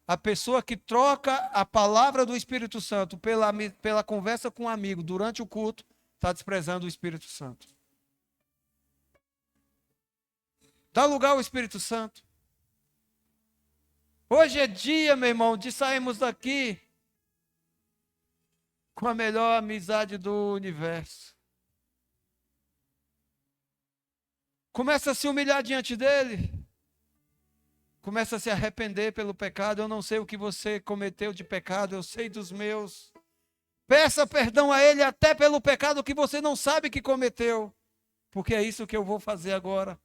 a pessoa que troca a palavra do Espírito Santo pela conversa com um amigo durante o culto, está desprezando o Espírito Santo. Dá lugar ao Espírito Santo. Hoje é dia, meu irmão, de sairmos daqui com a melhor amizade do universo. Começa a se humilhar diante dele. Começa a se arrepender pelo pecado. Eu não sei o que você cometeu de pecado, eu sei dos meus. Peça perdão a Ele até pelo pecado que você não sabe que cometeu. Porque é isso que eu vou fazer agora.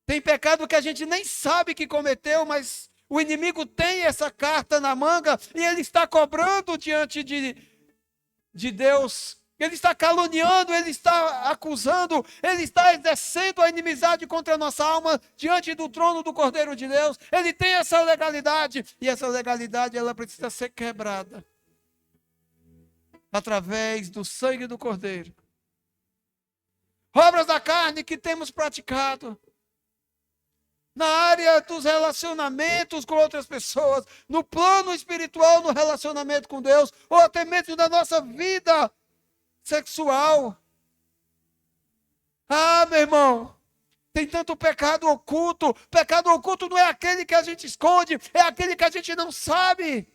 Tem pecado que a gente nem sabe que cometeu, mas o inimigo tem essa carta na manga e ele está cobrando diante de Deus. Ele está caluniando, ele está acusando, ele está exercendo a inimizade contra a nossa alma diante do trono do Cordeiro de Deus. Ele tem essa legalidade e essa legalidade ela precisa ser quebrada através do sangue do Cordeiro. Obras da carne que temos praticado na área dos relacionamentos com outras pessoas, no plano espiritual, no relacionamento com Deus, ou até mesmo na nossa vida sexual. Ah, meu irmão, tem tanto pecado oculto. Pecado oculto não é aquele que a gente esconde, é aquele que a gente não sabe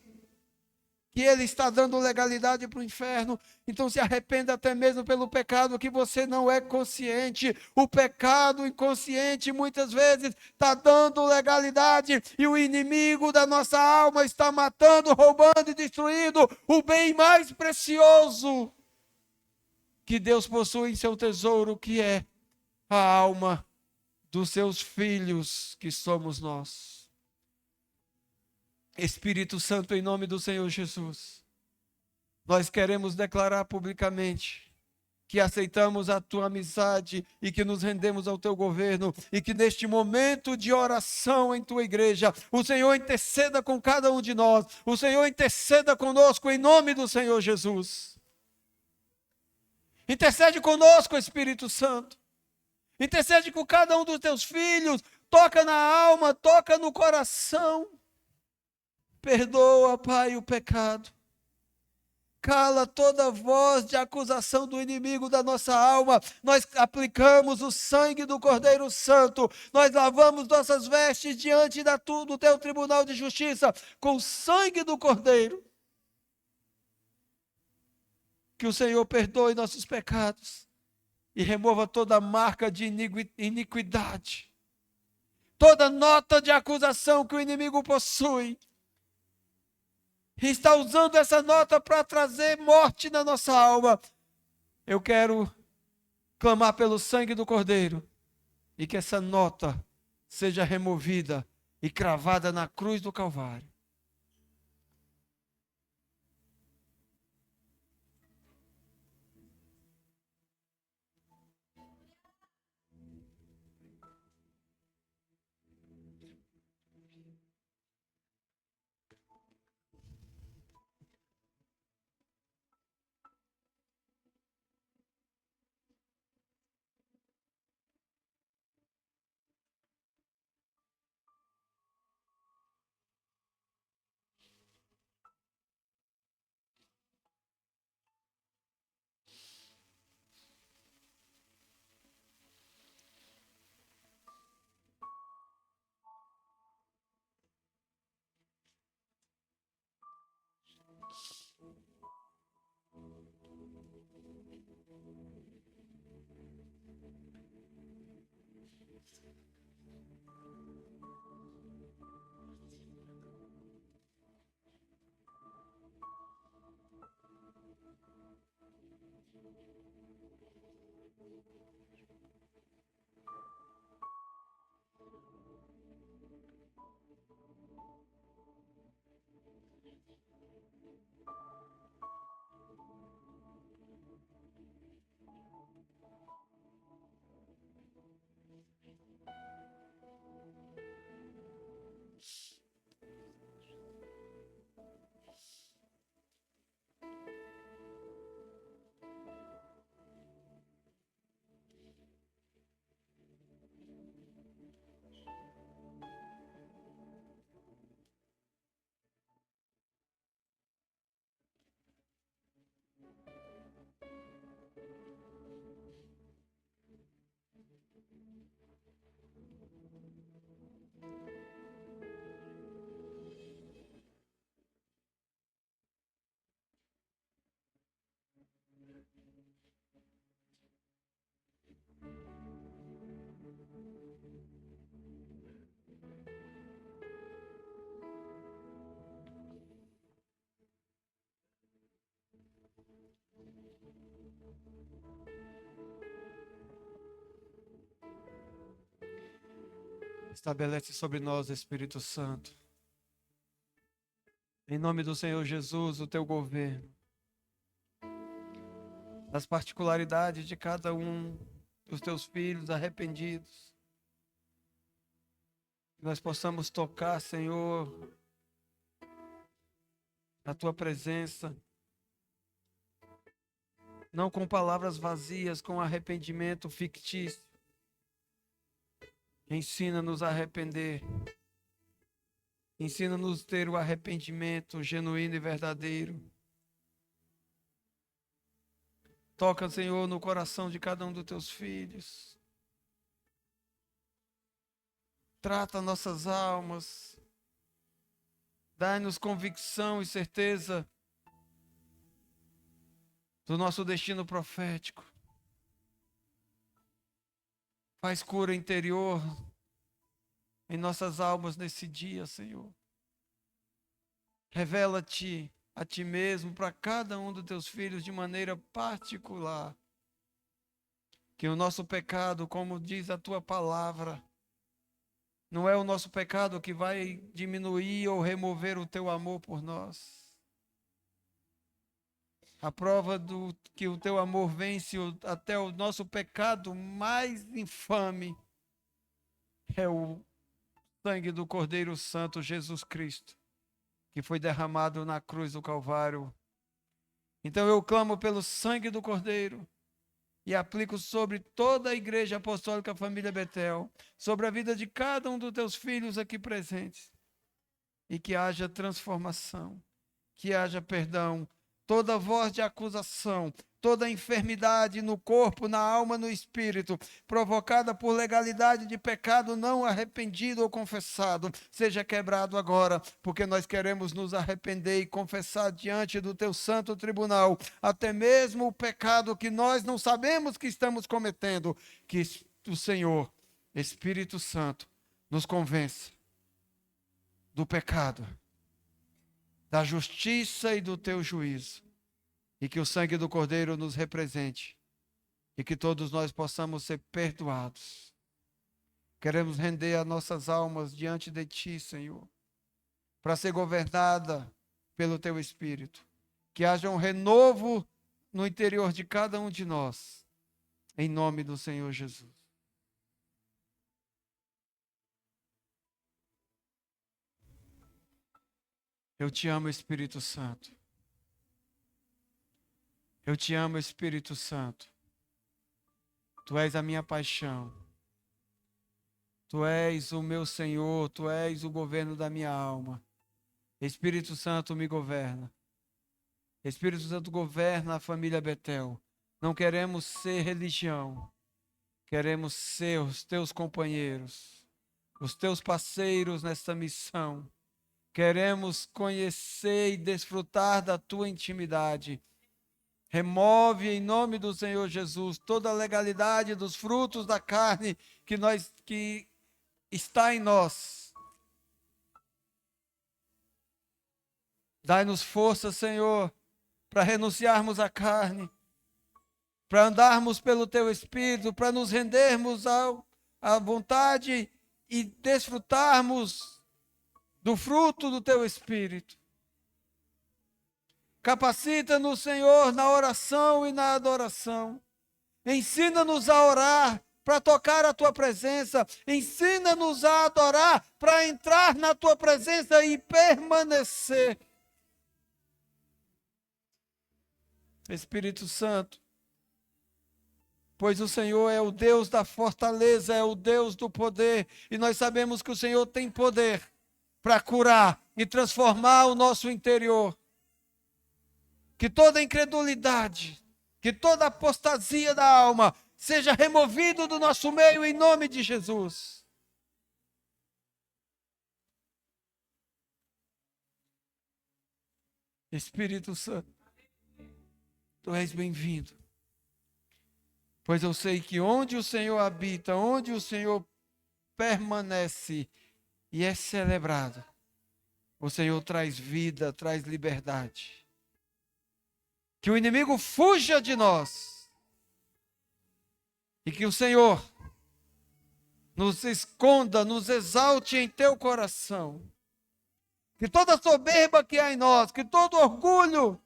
que ele está dando legalidade para o inferno. Então se arrependa até mesmo pelo pecado que você não é consciente. O pecado inconsciente muitas vezes está dando legalidade e o inimigo da nossa alma está matando, roubando e destruindo o bem mais precioso que Deus possui em seu tesouro, que é a alma dos seus filhos, que somos nós. Espírito Santo, em nome do Senhor Jesus, nós queremos declarar publicamente que aceitamos a tua amizade e que nos rendemos ao teu governo, e que neste momento de oração em tua igreja, o Senhor interceda com cada um de nós, o Senhor interceda conosco em nome do Senhor Jesus. Intercede conosco, Espírito Santo. Intercede com cada um dos teus filhos, toca na alma, toca no coração. Perdoa, Pai, o pecado. Cala toda voz de acusação do inimigo da nossa alma. Nós aplicamos o sangue do Cordeiro Santo. Nós lavamos nossas vestes diante do teu tribunal de justiça com o sangue do Cordeiro. Que o Senhor perdoe nossos pecados e remova toda marca de iniquidade, toda nota de acusação que o inimigo possui. E está usando essa nota para trazer morte na nossa alma. Eu quero clamar pelo sangue do Cordeiro e que essa nota seja removida e cravada na cruz do Calvário. Estabelece sobre nós, Espírito Santo, em nome do Senhor Jesus, o teu governo, as particularidades de cada um dos teus filhos arrependidos. Que nós possamos tocar, Senhor, a tua presença, não com palavras vazias, com arrependimento fictício. Ensina-nos a arrepender. Ensina-nos a ter o arrependimento genuíno e verdadeiro. Toca, Senhor, no coração de cada um dos teus filhos. Trata nossas almas. Dai-nos convicção e certeza do nosso destino profético. Faz cura interior em nossas almas nesse dia, Senhor. Revela-te a ti mesmo para cada um dos teus filhos de maneira particular. Que o nosso pecado, como diz a tua palavra, não é o nosso pecado que vai diminuir ou remover o teu amor por nós. A prova do que o teu amor vence até o nosso pecado mais infame é o sangue do Cordeiro Santo Jesus Cristo, que foi derramado na cruz do Calvário. Então eu clamo pelo sangue do Cordeiro e aplico sobre toda a Igreja Apostólica Família Betel, sobre a vida de cada um dos teus filhos aqui presentes, e que haja transformação, que haja perdão, toda voz de acusação, toda enfermidade no corpo, na alma, no espírito, provocada por legalidade de pecado não arrependido ou confessado, seja quebrado agora, porque nós queremos nos arrepender e confessar diante do teu santo tribunal, até mesmo o pecado que nós não sabemos que estamos cometendo, que o Senhor, Espírito Santo, nos convença do pecado, da justiça e do teu juízo, e que o sangue do Cordeiro nos represente, e que todos nós possamos ser perdoados. Queremos render as nossas almas diante de ti, Senhor, para ser governada pelo teu Espírito, que haja um renovo no interior de cada um de nós, em nome do Senhor Jesus. Eu te amo, Espírito Santo. Eu te amo, Espírito Santo. Tu és a minha paixão. Tu és o meu Senhor, tu és o governo da minha alma. Espírito Santo me governa. Espírito Santo governa a família Betel. Não queremos ser religião. Queremos ser os teus companheiros, os teus parceiros nesta missão. Queremos conhecer e desfrutar da tua intimidade. Remove em nome do Senhor Jesus toda a legalidade dos frutos da carne que está em nós. Dai-nos força, Senhor, para renunciarmos à carne, para andarmos pelo teu Espírito, para nos rendermos à vontade e desfrutarmos do fruto do teu Espírito. Capacita-nos, Senhor, na oração e na adoração. Ensina-nos a orar para tocar a tua presença. Ensina-nos a adorar para entrar na tua presença e permanecer. Espírito Santo, pois o Senhor é o Deus da fortaleza, é o Deus do poder, e nós sabemos que o Senhor tem poder para curar e transformar o nosso interior. Que toda incredulidade, que toda apostasia da alma seja removido do nosso meio em nome de Jesus. Espírito Santo, tu és bem-vindo, pois eu sei que onde o Senhor habita, onde o Senhor permanece e é celebrado, o Senhor traz vida, traz liberdade. Que o inimigo fuja de nós e que o Senhor nos esconda, nos exalte em teu coração. Que toda soberba que há em nós, que todo orgulho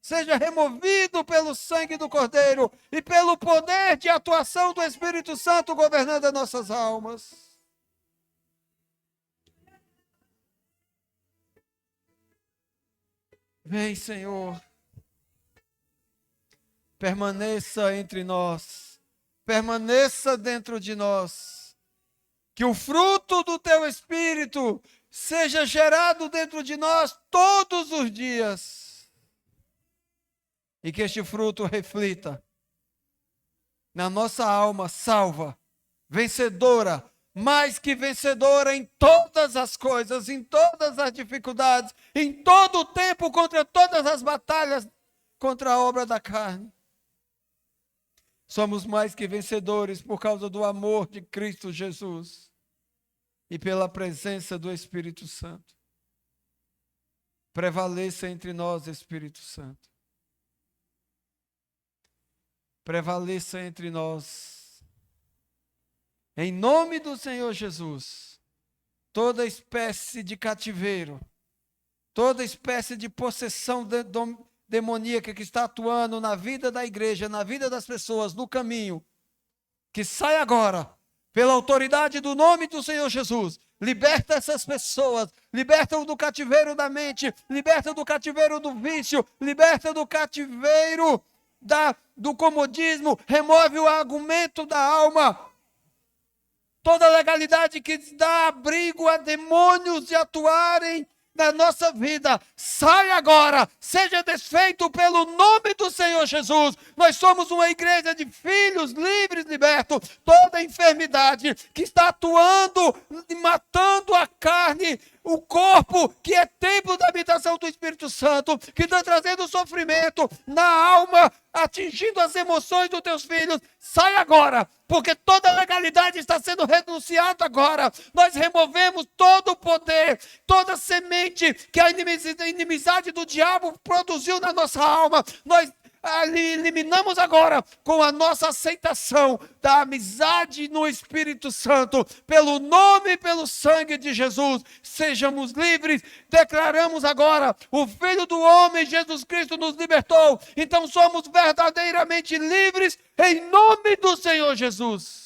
seja removido pelo sangue do Cordeiro e pelo poder de atuação do Espírito Santo governando as nossas almas. Vem, Senhor. Permaneça entre nós. Permaneça dentro de nós. Que o fruto do teu Espírito seja gerado dentro de nós todos os dias. E que este fruto reflita na nossa alma salva, vencedora, mais que vencedora em todas as coisas, em todas as dificuldades, em todo o tempo, contra todas as batalhas, contra a obra da carne. Somos mais que vencedores por causa do amor de Cristo Jesus e pela presença do Espírito Santo. Prevaleça entre nós, Espírito Santo. Prevaleça entre nós. Em nome do Senhor Jesus, toda espécie de cativeiro, toda espécie de possessão demoníaca que está atuando na vida da igreja, na vida das pessoas, no caminho, que sai agora, pela autoridade do nome do Senhor Jesus. Liberta essas pessoas, liberta do cativeiro da mente, liberta do cativeiro do vício, liberta do cativeiro do comodismo, remove o argumento da alma. Toda legalidade que dá abrigo a demônios de atuarem na nossa vida, sai agora, seja desfeito pelo nome do Senhor Jesus. Nós somos uma igreja de filhos livres, libertos. Toda enfermidade que está atuando, matando a carne, o corpo, que é templo da habitação do Espírito Santo, que está trazendo sofrimento na alma, atingindo as emoções dos teus filhos, sai agora, porque toda legalidade está sendo renunciada agora. Nós removemos todo o poder, toda semente que a inimizade do diabo produziu na nossa alma. Nós eliminamos agora com a nossa aceitação da amizade no Espírito Santo, pelo nome e pelo sangue de Jesus. Sejamos livres. Declaramos agora: o Filho do Homem, Jesus Cristo, nos libertou. Então somos verdadeiramente livres em nome do Senhor Jesus.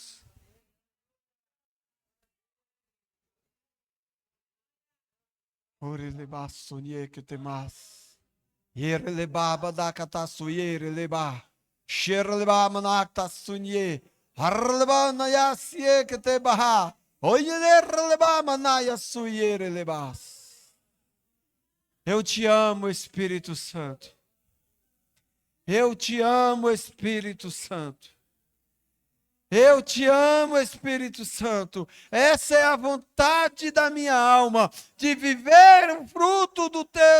Yereleba badakata suyereleba shereleba manakta sunye harleba nayasie kete baha oyereleba manaya suyerelebas. Eu te amo, Espírito Santo. Eu te amo, Espírito Santo. Eu te amo, Espírito Santo. Essa é a vontade da minha alma, de viver o fruto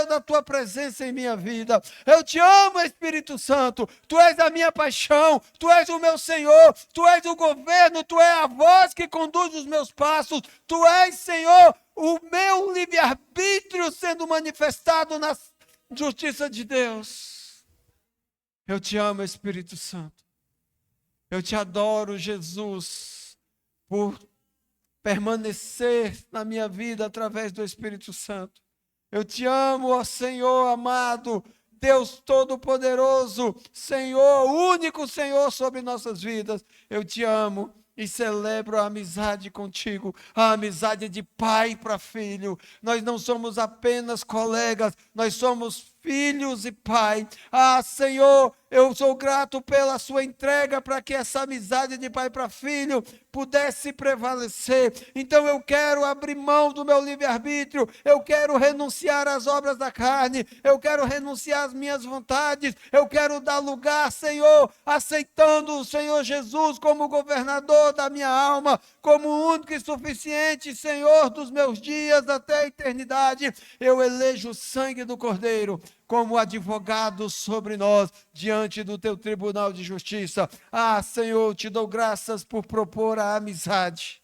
da tua presença em minha vida. Eu te amo, Espírito Santo. Tu és a minha paixão, tu és o meu Senhor, tu és o governo, tu és a voz que conduz os meus passos. Tu és, Senhor, o meu livre-arbítrio sendo manifestado na justiça de Deus. Eu te amo, Espírito Santo. Eu te adoro, Jesus, por permanecer na minha vida através do Espírito Santo. Eu te amo, ó Senhor amado, Deus Todo-Poderoso, Senhor, único Senhor sobre nossas vidas. Eu te amo e celebro a amizade contigo, a amizade de pai para filho. Nós não somos apenas colegas, nós somos filhos e pai. Ah, Senhor, eu sou grato pela sua entrega para que essa amizade de pai para filho pudesse prevalecer. Então eu quero abrir mão do meu livre-arbítrio, eu quero renunciar às obras da carne, eu quero renunciar às minhas vontades, eu quero dar lugar, Senhor, aceitando o Senhor Jesus como governador da minha alma, como único e suficiente Senhor dos meus dias até a eternidade. Eu elejo o sangue do Cordeiro como advogado sobre nós, diante do teu tribunal de justiça. Ah, Senhor, te dou graças por propor a amizade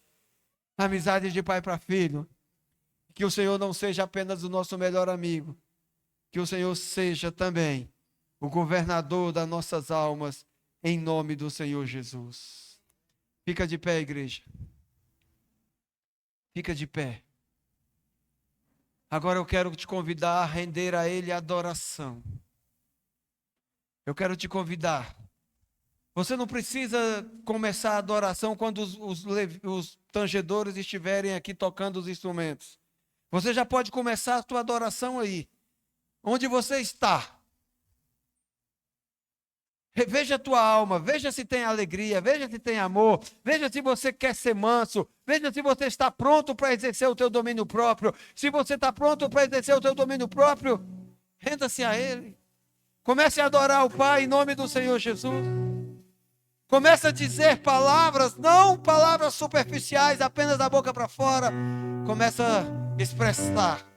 de pai para filho. Que o Senhor não seja apenas o nosso melhor amigo, que o Senhor seja também o governador das nossas almas, em nome do Senhor Jesus. Fica de pé, igreja. Fica de pé. Agora eu quero te convidar a render a Ele adoração. Eu quero te convidar. Você não precisa começar a adoração quando os tangedores estiverem aqui tocando os instrumentos. Você já pode começar a sua adoração aí, onde você está. Veja a tua alma, veja se tem alegria, veja se tem amor, veja se você quer ser manso, veja se você está pronto para exercer o teu domínio próprio. Se você está pronto para exercer o teu domínio próprio, renda-se a Ele. Comece a adorar o Pai em nome do Senhor Jesus. Comece a dizer palavras, não palavras superficiais, apenas da boca para fora. Comece a expressar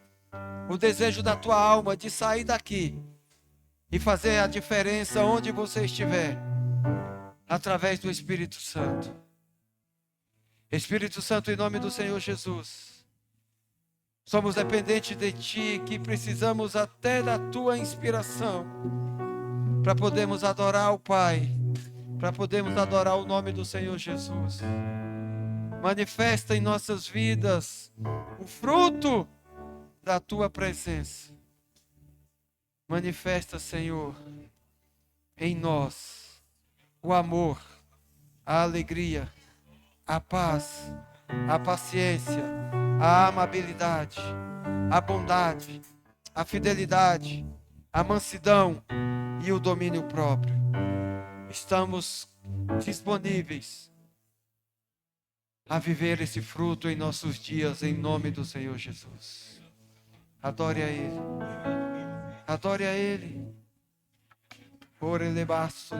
o desejo da tua alma de sair daqui e fazer a diferença onde você estiver, através do Espírito Santo. Espírito Santo, em nome do Senhor Jesus, somos dependentes de Ti, que precisamos até da Tua inspiração, para podermos adorar o Pai, para podermos adorar o nome do Senhor Jesus. Manifesta em nossas vidas o fruto da Tua presença. Manifesta, Senhor, em nós o amor, a alegria, a paz, a paciência, a amabilidade, a bondade, a fidelidade, a mansidão e o domínio próprio. Estamos disponíveis a viver esse fruto em nossos dias, em nome do Senhor Jesus. Adore a Ele. Adore a Ele. Por elevar-se.